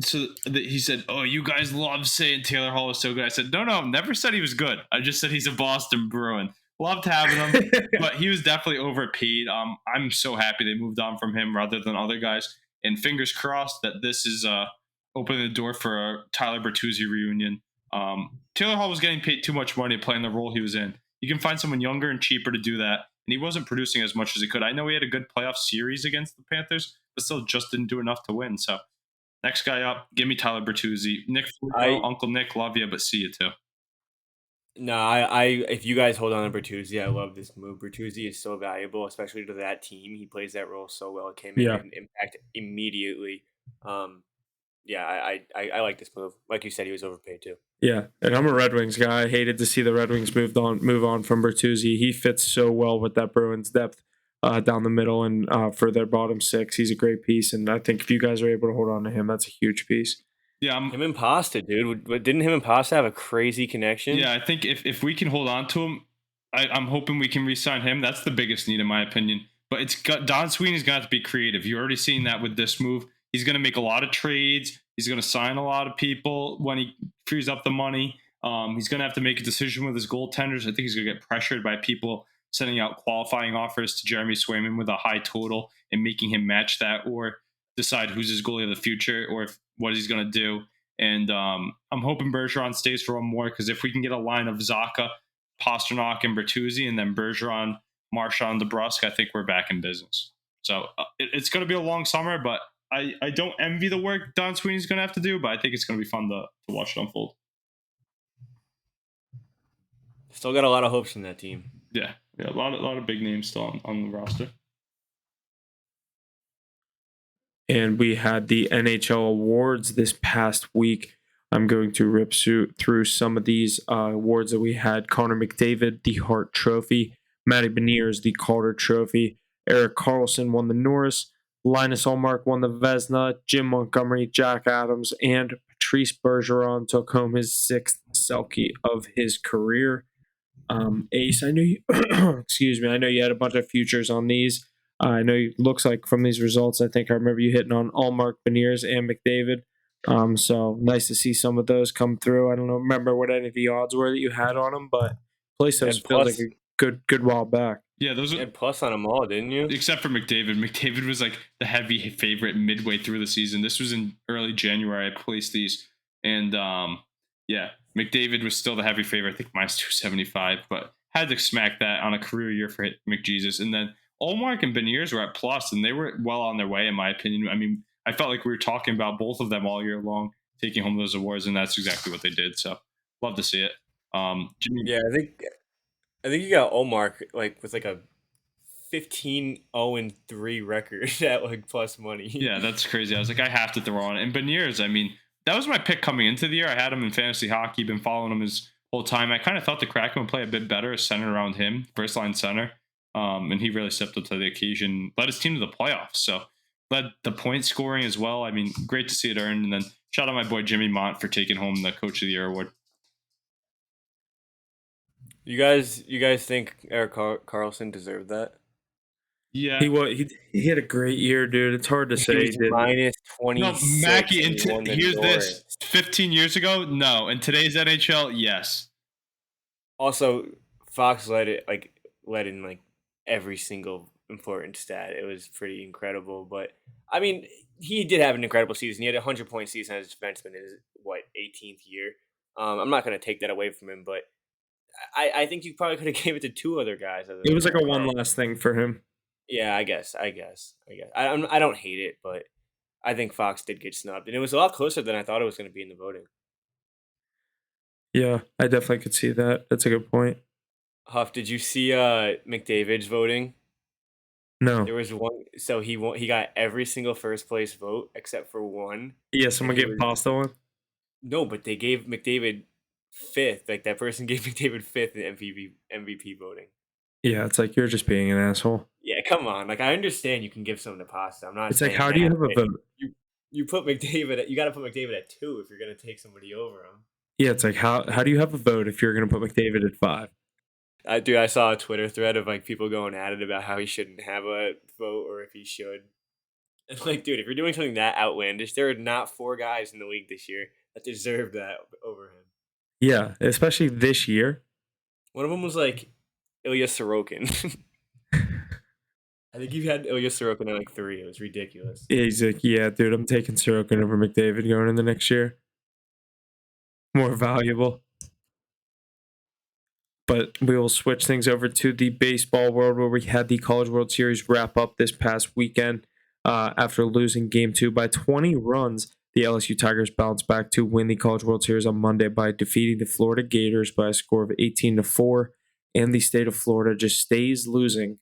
he said, "Oh, you guys love saying Taylor Hall is so good." I said, "No, never said he was good. I just said he's a Boston Bruin. Loved having him, but he was definitely overpaid. I'm so happy they moved on from him rather than other guys. And fingers crossed that this is opening the door for a Tyler Bertuzzi reunion. Taylor Hall was getting paid too much money playing the role he was in. You can find someone younger and cheaper to do that, and he wasn't producing as much as he could. I know he had a good playoff series against the Panthers, but still just didn't do enough to win. So next guy up, give me Tyler Bertuzzi. Nick Foligno, Uncle Nick, love you, but see you too. No, I if you guys hold on to Bertuzzi, I love this move. Bertuzzi is so valuable, especially to that team. He plays that role so well. It came in and impact immediately. I like this move. Like you said, he was overpaid too. Yeah, and I'm a Red Wings guy. I hated to see the Red Wings move on from Bertuzzi. He fits so well with that Bruins depth down the middle and for their bottom six. He's a great piece, and I think if you guys are able to hold on to him, that's a huge piece. Yeah, him and Pasta, dude. Didn't him and Pasta have a crazy connection? Yeah, I think if we can hold on to him, I'm hoping we can re-sign him. That's the biggest need in my opinion. But Don Sweeney's got to be creative. You're already seeing that with this move. He's going to make a lot of trades. He's going to sign a lot of people when he frees up the money. He's going to have to make a decision with his goaltenders. I think he's going to get pressured by people sending out qualifying offers to Jeremy Swayman with a high total and making him match that, or decide who's his goalie of the future, or what he's going to do. And I'm hoping Bergeron stays for one more, because if we can get a line of Zacha, Pastrnak, and Bertuzzi, and then Bergeron, Marchand, DeBrusque, I think we're back in business. So it's going to be a long summer, but I don't envy the work Don Sweeney's going to have to do, but I think it's going to be fun to watch it unfold. Still got a lot of hopes in that team. Yeah, a lot of big names still on the roster. And we had the NHL awards this past week. I'm going to rip through some of these awards that we had. Connor McDavid, the Hart Trophy. Matty Beniers, the Calder Trophy. Erik Karlsson won the Norris. Linus Ullmark won the Vezina. Jim Montgomery, Jack Adams, and Patrice Bergeron took home his sixth Selke of his career. Ace, I know you. Excuse me. I know you had a bunch of futures on these. I know it looks like from these results, I think I remember you hitting on Ullmark, Beniers, and McDavid. So nice to see some of those come through. I don't remember what any of the odds were that you had on them, but place those feels like a good while back. Yeah, those you had plus on them all, didn't you? Except for McDavid. McDavid was like the heavy favorite midway through the season. This was in early January. I placed these, and McDavid was still the heavy favorite. I think minus 275, but had to smack that on a career year for McJesus. And then Ullmark and Beniers were at plus, and they were well on their way, in my opinion. I mean, I felt like we were talking about both of them all year long, taking home those awards, and that's exactly what they did. So, love to see it. Jimmy, yeah, I think you got Ullmark with a 15-0-3 record at plus money. Yeah, that's crazy. I was like, I have to throw on it. And Beniers, I mean, that was my pick coming into the year. I had him in fantasy hockey, been following him his whole time. I kind of thought the Kraken would play a bit better, centered around him, first line center. And he really stepped up to the occasion, led his team to the playoffs. So led the point scoring as well. I mean, great to see it earned. And then shout out my boy Jimmy Mont for taking home the Coach of the Year award. You guys think Eric Carlson deserved that? Yeah. He had a great year, dude. It's hard to He say he was didn't. minus No, 26 Mackey, and he won the here's this. Norris. 15 years ago, no. In today's NHL, yes. Also, Fox led in like every single important stat. It was pretty incredible. But I mean, he did have an incredible season. He had a 100-point season as a defenseman in his 18th year. I'm not going to take that away from him, but I think you probably could have gave it to two other guys other It than was like a one Carl. last thing for him. Yeah, I guess. I don't hate it, but I think Fox did get snubbed, and it was a lot closer than I thought it was going to be in the voting. Yeah, I definitely could see that. That's a good point. Huff, did you see McDavid's voting? No. There was one, so he got every single first place vote except for one, Yeah, and someone he gave was Pasta one. no, but they gave McDavid fifth. Like that person gave McDavid fifth in MVP voting. Yeah, it's like you're just being an asshole. Yeah, come on. Like I understand you can give some to Pasta. I'm not It's like, saying how do you that, have a but vote? you put McDavid. You got to put McDavid at 2 if you're gonna take somebody over him. Yeah, it's like how do you have a vote if you're going to put McDavid at 5? I saw a Twitter thread of like people going at it about how he shouldn't have a vote or if he should. And like, dude, if you're doing something that outlandish, there are not 4 guys in the league this year that deserve that over him. Yeah, especially this year. One of them was like Ilya Sorokin. I think you had Ilya Sorokin at like 3. It was ridiculous. Yeah, he's like, yeah, dude, I'm taking Sorokin over McDavid going in the next year. More valuable. But we will switch things over to the baseball world where we had the College World Series wrap up this past weekend. After losing game 2 by 20 runs, the LSU Tigers bounced back to win the College World Series on Monday by defeating the Florida Gators by a score of 18-4. And the state of Florida just stays losing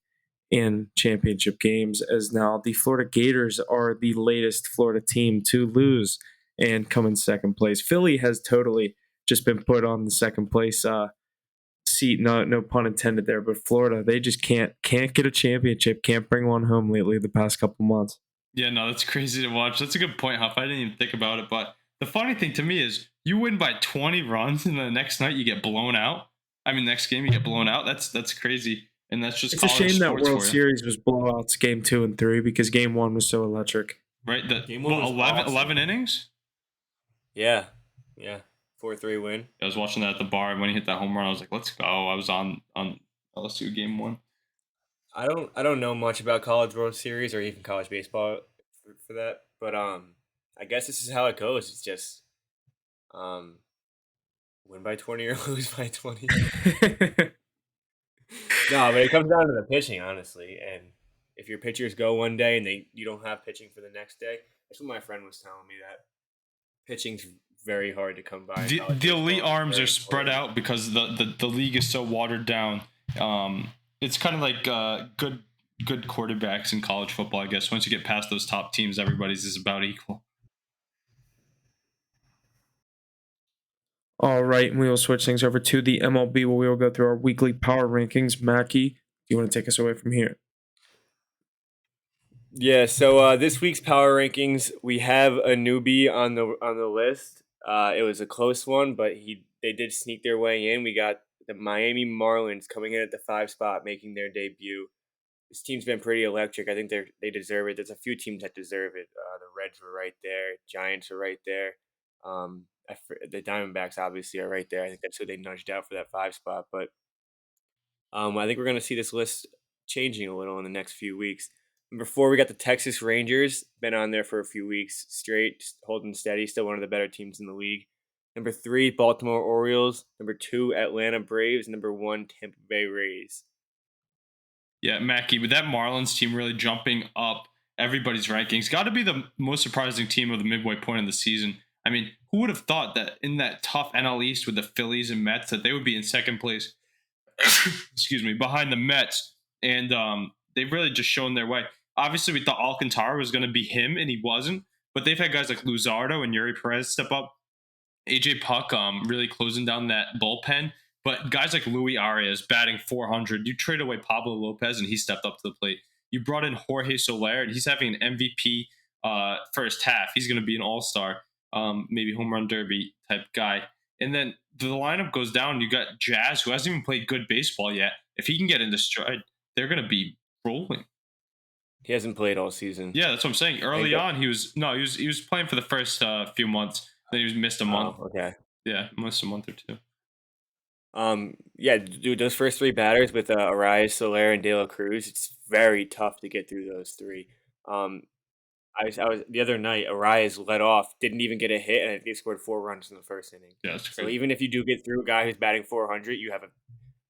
in championship games, as now the Florida Gators are the latest Florida team to lose and come in second place. Philly has totally just been put on the second place seat. No pun intended there, but Florida, they just can't get a championship, can't bring one home lately the past couple months. Yeah, no, that's crazy to watch. That's a good point, Huff. I didn't even think about it. But the funny thing to me is you win by 20 runs and the next night you get blown out. I mean, next game you get blown out. That's crazy. And that's just It's a college shame that sports World for you. Series was blowouts game 2 and 3 because game 1 was so electric. Right? Game 1 was 11, awesome. 11 innings? Yeah. 4-3 win. I was watching that at the bar, and when he hit that home run, I was like, let's go. I was on LSU game 1. I don't know much about College World Series or even college baseball for that, but I guess this is how it goes. It's just win by 20 or lose by 20. No, but it comes down to the pitching, honestly. And if your pitchers go one day and you don't have pitching for the next day, that's what my friend was telling me, that pitching's very hard to come by. The elite arms are spread out because the league is so watered down. It's kind of like good quarterbacks in college football, I guess. Once you get past those top teams, everybody's is about equal. All right, and we will switch things over to the MLB where we will go through our weekly power rankings. Mackey, do you want to take us away from here? Yeah, so this week's power rankings, we have a newbie on the list. It was a close one, but they did sneak their way in. We got the Miami Marlins coming in at the 5 spot, making their debut. This team's been pretty electric. I think they deserve it. There's a few teams that deserve it. The Reds were right there. Giants are right there. The Diamondbacks obviously are right there. I think that's who they nudged out for that 5 spot. But I think we're going to see this list changing a little in the next few weeks. Number 4, we got the Texas Rangers. Been on there for a few weeks straight, holding steady. Still one of the better teams in the league. Number 3, Baltimore Orioles. Number 2, Atlanta Braves. Number 1, Tampa Bay Rays. Yeah, Mackey, with that Marlins team really jumping up everybody's rankings, got to be the most surprising team of the midway point of the season. I mean, who would have thought that in that tough NL East with the Phillies and Mets that they would be in second place, excuse me, behind the Mets. And they've really just shown their way. Obviously, we thought Alcantara was going to be him, and he wasn't. But they've had guys like Luzardo and Yuri Perez step up. AJ Puck really closing down that bullpen. But guys like Luis Arias batting 400. You trade away Pablo Lopez, and he stepped up to the plate. You brought in Jorge Soler, and he's having an MVP first half. He's going to be an all-star, maybe home run derby type guy. And then the lineup goes down. You got Jazz, who hasn't even played good baseball yet. If he can get into stride, they're going to be rolling. He hasn't played all season. Yeah, that's what I'm saying. Early on, he was playing for the first few months. Then he missed a month. Oh, okay. Yeah, missed a month or two. Yeah, dude, those first three batters with Arias, Soler, and De La Cruz, it's very tough to get through those three. I was the other night. Arias led off, didn't even get a hit, and I think they scored 4 runs in the first inning. Yeah, that's So crazy. even if you do get through a guy who's batting 400, you have a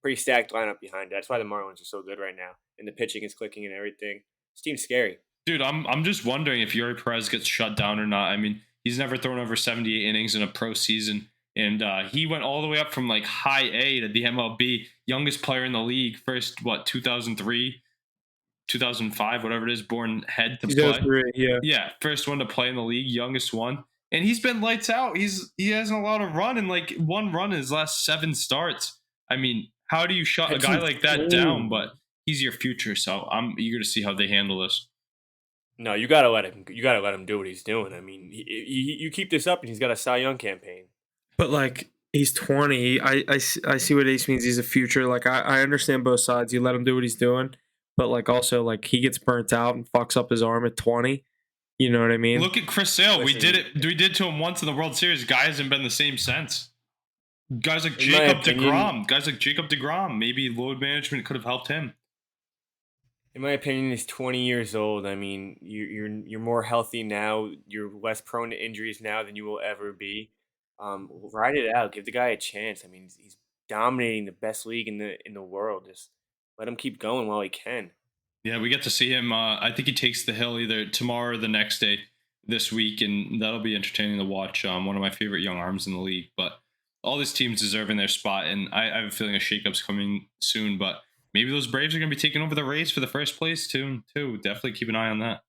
pretty stacked lineup behind it. That's why the Marlins are so good right now, and the pitching is clicking and everything. This team's scary. Dude, I'm just wondering if Yuri Perez gets shut down or not. I mean, he's never thrown over 78 innings in a pro season, and he went all the way up from like high A to the MLB, youngest player in the league, first 2003, 2005, whatever it is, born head to play. Yeah, first one to play in the league, youngest one, and he's been lights out. He hasn't allowed a run in like 1 run in his last 7 starts. I mean, how do you shut a guy like that down? But he's your future, so I'm eager to see how they handle this. No, you gotta let him. You gotta let him do what he's doing. I mean, you keep this up, and he's got a Cy Young campaign. But like he's 20. I see what Ace means. He's a future. Like I understand both sides. You let him do what he's doing, but like also like he gets burnt out and fucks up his arm at 20. You know what I mean? Look at Chris Sale. We did to him once in the World Series. Guy hasn't been the same since. Guys like Jacob DeGrom. Maybe load management could have helped him. In my opinion, he's 20 years old. I mean, you're more healthy now. You're less prone to injuries now than you will ever be. Ride it out. Give the guy a chance. I mean, he's dominating the best league in the world. Just let him keep going while he can. Yeah, we get to see him. I think he takes the hill either tomorrow or the next day this week, and that'll be entertaining to watch. One of my favorite young arms in the league. But all these teams deserving their spot, and I have a feeling a shakeup's coming soon. But maybe those Braves are going to be taking over the Rays for the first place too. Definitely keep an eye on that.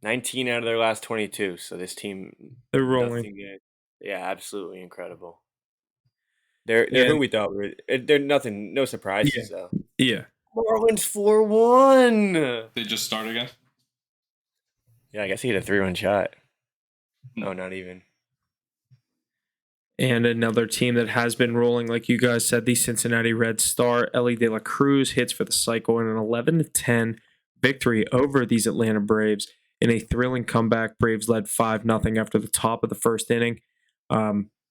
19 out of their last 22. So this team, they're rolling. Yeah, absolutely incredible. They're who we thought were. They're nothing. No surprises though. Yeah. Marlins 4-1. They just started again? Yeah, I guess he hit a 3-run shot. No, not even. And another team that has been rolling, like you guys said, the Cincinnati Reds star Ellie De La Cruz hits for the cycle in an 11-10 victory over these Atlanta Braves in a thrilling comeback. Braves led 5-0 after the top of the first inning.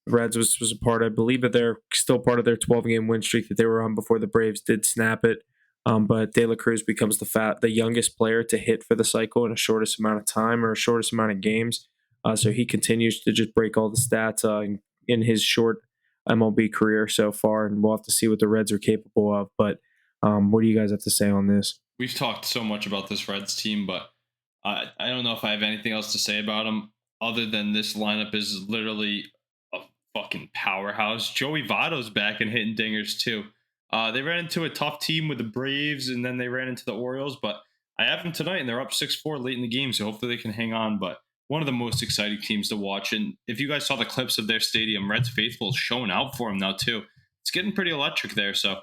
Reds was a part, I believe that they're still part of their 12-game win streak that they were on before the Braves did snap it. But De La Cruz becomes the youngest player to hit for the cycle in a shortest amount of time or shortest amount of games. So he continues to just break all the stats in his short MLB career so far, and we'll have to see what the Reds are capable of. But what do you guys have to say on this? We've talked so much about this Reds team, but I don't know if I have anything else to say about them other than this lineup is literally a fucking powerhouse. Joey Votto's back and hitting dingers too. They ran into a tough team with the Braves, and then they ran into the Orioles, but I have them tonight, and they're up 6-4 late in the game, so hopefully they can hang on. But one of the most exciting teams to watch, and if you guys saw the clips of their stadium, Reds faithful is showing out for them now too. It's getting pretty electric there, so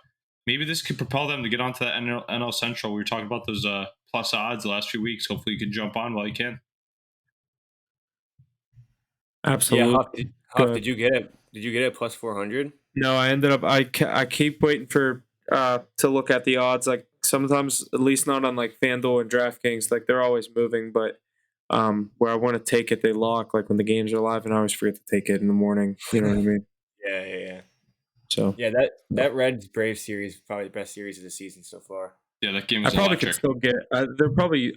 maybe this could propel them to get onto that NL Central. We were talking about those plus odds the last few weeks. Hopefully you can jump on while you can. Absolutely. Yeah, Huck, did you get it? Did you get it plus 400? No, I ended up. I keep waiting for to look at the odds. Like sometimes, at least not on like FanDuel and DraftKings. Like they're always moving, but where I want to take it, they lock. Like when the games are live, and I always forget to take it in the morning. You know what I mean? Yeah. So yeah, that Reds Braves series is probably the best series of the season so far. Yeah, that game was I probably electric. could still get. They're probably.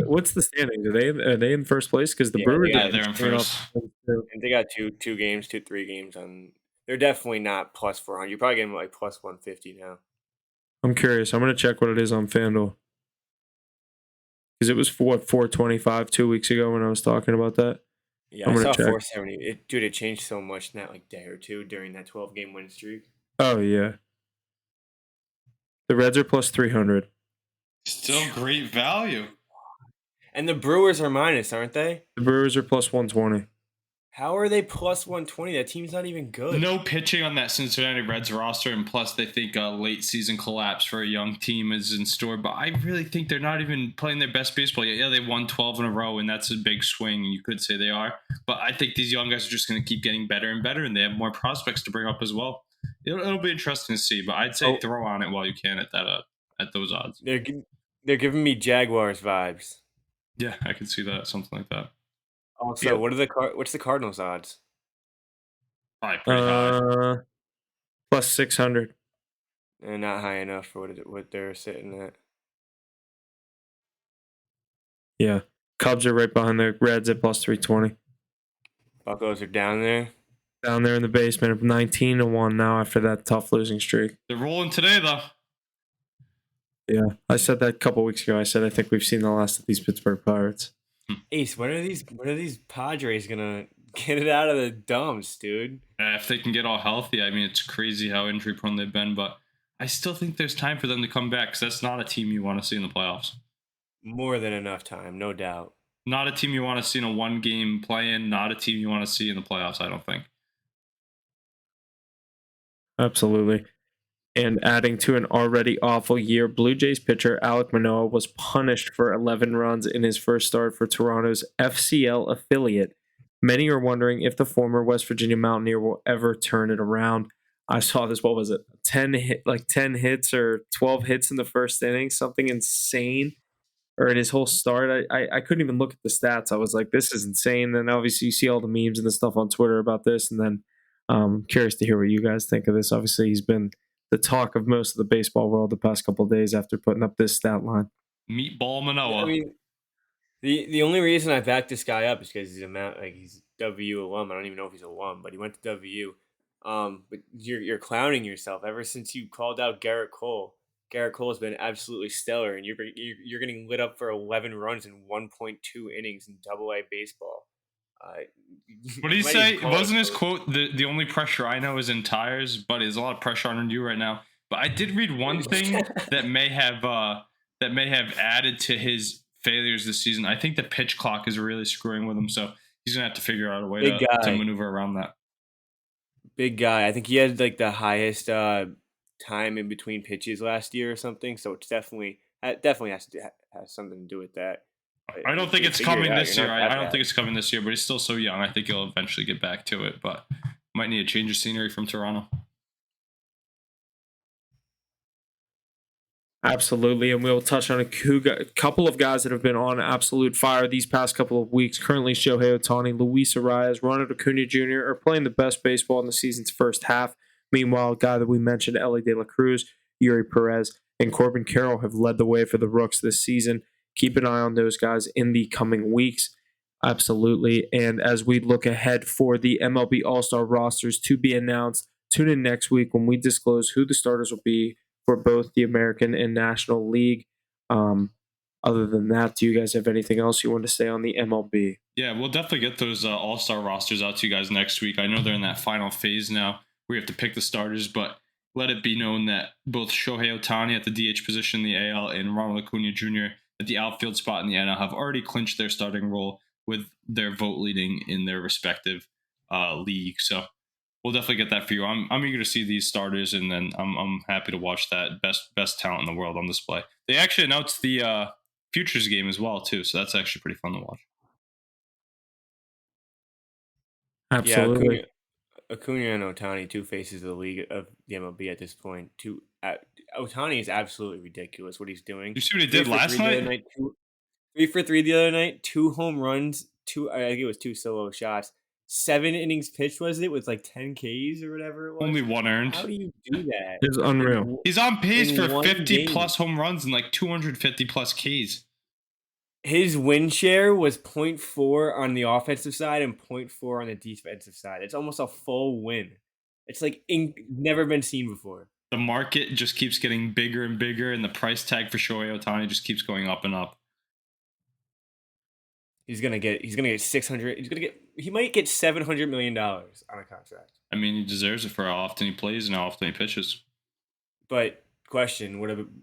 What's the standings? Are they in first place? Because the Brewers. Yeah, they're in first. And they got 3 games on. They're definitely not plus 400. You're probably getting like plus 150 now. I'm curious. I'm gonna check what it is on FanDuel. Because it was 425 2 weeks ago when I was talking about that. Yeah, I saw 470. Dude, it changed so much in that like day or two during that 12-game win streak. Oh yeah. The Reds are plus 300. Still great value. And the Brewers are minus, aren't they? The Brewers are plus 120. How are they plus 120? That team's not even good. No pitching on that Cincinnati Reds roster, and plus they think a late season collapse for a young team is in store. But I really think they're not even playing their best baseball yet. Yeah, they won 12 in a row, and that's a big swing. You could say they are, but I think these young guys are just going to keep getting better and better, and they have more prospects to bring up as well. It'll be interesting to see, but I'd say throw on it while you can at that at those odds. They're giving me Jaguars vibes. Yeah, I could see that, something like that. Also, what's the Cardinals odds? Probably pretty high. Plus 600. They're not high enough for what they're sitting at. Yeah. Cubs are right behind the Reds at plus 320. Buccos are down there. Down there in the basement of 19-1 now after that tough losing streak. They're rolling today, though. Yeah. I said that a couple weeks ago. I said I think we've seen the last of these Pittsburgh Pirates. Ace, when are these Padres gonna get it out of the dumps, dude? If they can get all healthy, I mean, it's crazy how injury prone they've been, but I still think there's time for them to come back because that's not a team you want to see in the playoffs. More than enough time, no doubt. Not a team you want to see in a one-game play-in. Not a team you want to see in the playoffs, I don't think. Absolutely. And adding to an already awful year, Blue Jays pitcher Alek Manoah was punished for 11 runs in his first start for Toronto's FCL affiliate. Many are wondering if the former West Virginia Mountaineer will ever turn it around. I saw this, what was it, 10 hits or 12 hits in the first inning, something insane. Or in his whole start, I couldn't even look at the stats. I was like, this is insane. Then obviously you see all the memes and the stuff on Twitter about this, and then curious to hear what you guys think of this. Obviously, he's been the talk of most of the baseball world the past couple of days after putting up this stat line. Meatball Manoah. I mean, the only reason I backed this guy up is because he's W alum. I don't even know if he's a alum, but he went to W. But you're clowning yourself ever since you called out Garrett Cole. Garrett Cole has been absolutely stellar, and you're getting lit up for 11 runs in 1.2 innings in Double-A baseball. What did he say? Wasn't his quote, the only pressure I know is in tires, but there's a lot of pressure on you right now. But I did read one thing that may have added to his failures this season. I think the pitch clock is really screwing with him, so he's gonna have to figure out a way to maneuver around that. Big guy. I think he had like the highest time in between pitches last year or something. So it's definitely has something to do with that. I don't think it's coming this year. I don't think it's coming this year, but he's still so young. I think he'll eventually get back to it, but might need a change of scenery from Toronto. Absolutely, and we'll touch on a couple of guys that have been on absolute fire these past couple of weeks. Currently, Shohei Ohtani, Luis Arias, Ronald Acuna Jr. are playing the best baseball in the season's first half. Meanwhile, a guy that we mentioned, Elly De La Cruz, Yuri Perez, and Corbin Carroll have led the way for the Rooks this season. Keep an eye on those guys in the coming weeks. Absolutely, and as we look ahead for the MLB All-Star rosters to be announced, tune in next week when we disclose who the starters will be for both the American and National League. Other than that, do you guys have anything else you want to say on the MLB? Yeah, we'll definitely get those all-star rosters out to you guys next week. I know they're in that final phase now. We have to pick the starters, but let it be known that both Shohei Ohtani at the DH position in the AL and Ronald Acuna Jr. at the outfield spot in the NL have already clinched their starting role with their vote leading in their respective league. So we'll definitely get that for you. I'm eager to see these starters, and then I'm happy to watch that best talent in the world on display. They actually announced the futures game as well too, so that's actually pretty fun to watch. Absolutely. Yeah, Acuna and Ohtani, two faces of the league of the MLB at this point. Ohtani is absolutely ridiculous what he's doing. You see what he did last night? 3 for 3 the other night, 2 home runs, I think it was 2 solo shots. 7 innings pitched, was it, with like 10 Ks or whatever it was? Only 1 earned. How do you do that? It's unreal. He's on pace for 50 game. plus home runs and like 250 plus Ks. His win share was 0.4 on the offensive side and 0.4 on the defensive side. It's almost a full win. It's like never been seen before. The market just keeps getting bigger and bigger, and the price tag for Shohei Ohtani just keeps going up and up. He's gonna get 600. He might get $700 million on a contract. I mean, he deserves it for how often he plays and how often he pitches. But question: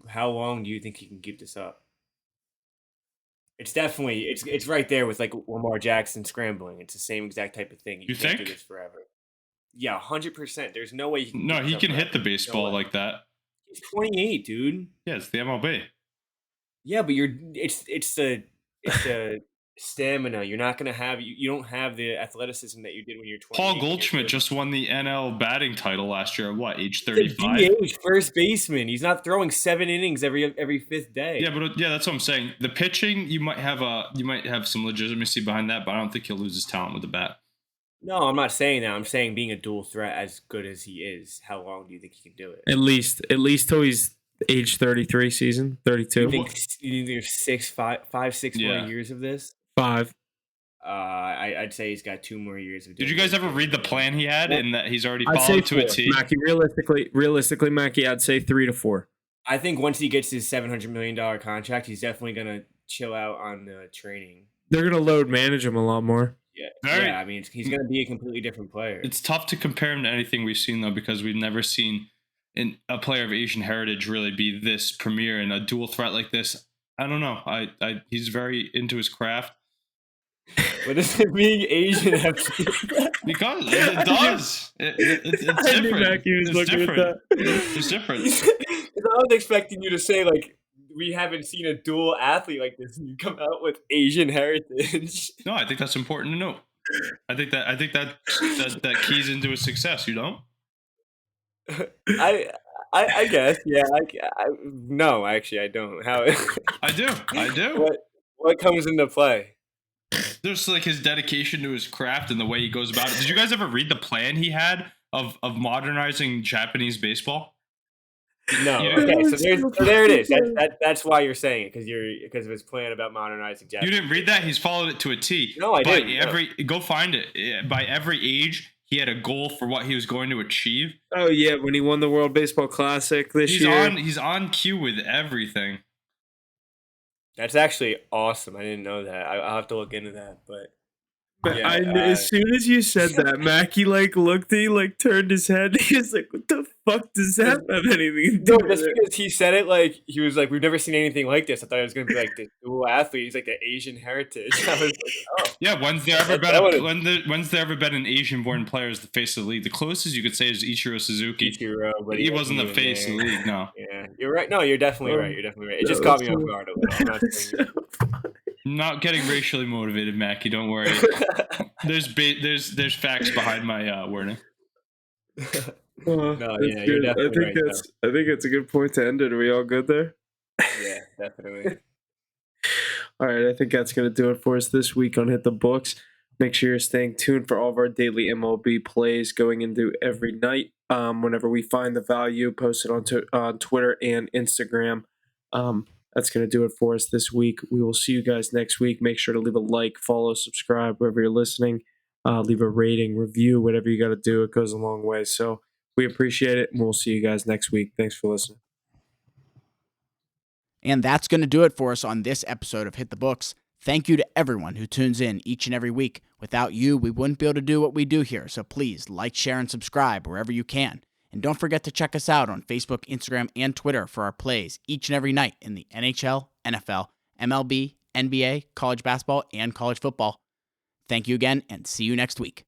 how long do you think he can keep this up? It's definitely it's right there with like Lamar Jackson scrambling. It's the same exact type of thing. You You can't do think? this forever. Yeah, 100%. There's no way he can No, keep this he up can hit forever. the No baseball way. like that. He's 28, dude. Yeah, it's the MLB. Yeah, but it's the stamina. You're not gonna have you don't have the athleticism that you did when you're Paul 28 when you're Goldschmidt good. just won the NL batting title last year at what, age He's a 35? DH first baseman. He's not throwing 7 innings every fifth day. Yeah, but that's what I'm saying. The pitching, you might have some legitimacy behind that, but I don't think he'll lose his talent with the bat. No, I'm not saying that. I'm saying being a dual threat as good as he is, how long do you think he can do it? At least till he's age 33 season, 32. You think there's 6 more Yeah. years of this? 5. I'd say he's got 2 more years of. Did you guys ever read the plan he had and that he's already I'd say followed to 4. a T? Mackey, realistically, Mackey, I'd say 3 to 4. I think once he gets his $700 million contract, he's definitely gonna chill out on training. They're gonna load manage him a lot more. Yeah, Very- yeah. I mean, he's gonna be a completely different player. It's tough to compare him to anything we've seen though, because we've never seen a player of Asian heritage really be this premier and a dual threat like this. I don't know. He's very into his craft. What does being Asian have to do with that? Because it does. It's I knew different. Mackey was It's looking at different. that. It's different. I was expecting you to say like we haven't seen a dual athlete like this, and you come out with Asian heritage. No, I think that's important to know. I think that keys into his success. You don't? I guess, yeah. No, actually, I don't. How? I do. What comes into play? There's like his dedication to his craft and the way he goes about it. Did you guys ever read the plan he had of modernizing Japanese baseball? No. Yeah. Okay, so there it is. That's why you're saying it because of his plan about modernizing Japanese. You didn't read that? He's followed it to a T. No, I didn't. Go find it. By every age, he had a goal for what he was going to achieve. Oh yeah, when he won the World Baseball Classic this year. He's on cue with everything. That's actually awesome. I didn't know that. I'll have to look into that. But yeah, As soon as you said that, Mackey looked, he turned his head. He was like, "What the fuck does that have anything to do no, with just it?" because he said it he was like, we've never seen anything like this. I thought it was gonna be like the dual athlete. He's like the Asian heritage. I was like, oh. Yeah, when's there ever been an Asian-born player as the face of the league? The closest you could say is Ichiro Suzuki. But he wasn't the face of the league. No. Yeah, you're right. No, you're definitely right. It just caught me off guard a little. I'm not saying I'm not getting racially motivated, Mackey. Don't worry. There's facts behind my wording. No, yeah, you're definitely right. I think that's a good point to end it. Are we all good there? Yeah, definitely. All right, I think that's going to do it for us this week on Hit the Books. Make sure you're staying tuned for all of our daily MLB plays going into every night. Whenever we find the value, post it on Twitter and Instagram. That's going to do it for us this week. We will see you guys next week. Make sure to leave a like, follow, subscribe wherever you're listening. Leave a rating, review, whatever you got to do. It goes a long way. So we appreciate it, and we'll see you guys next week. Thanks for listening. And that's going to do it for us on this episode of Hit the Books. Thank you to everyone who tunes in each and every week. Without you, we wouldn't be able to do what we do here. So please like, share, and subscribe wherever you can. And don't forget to check us out on Facebook, Instagram, and Twitter for our plays each and every night in the NHL, NFL, MLB, NBA, college basketball, and college football. Thank you again, and see you next week.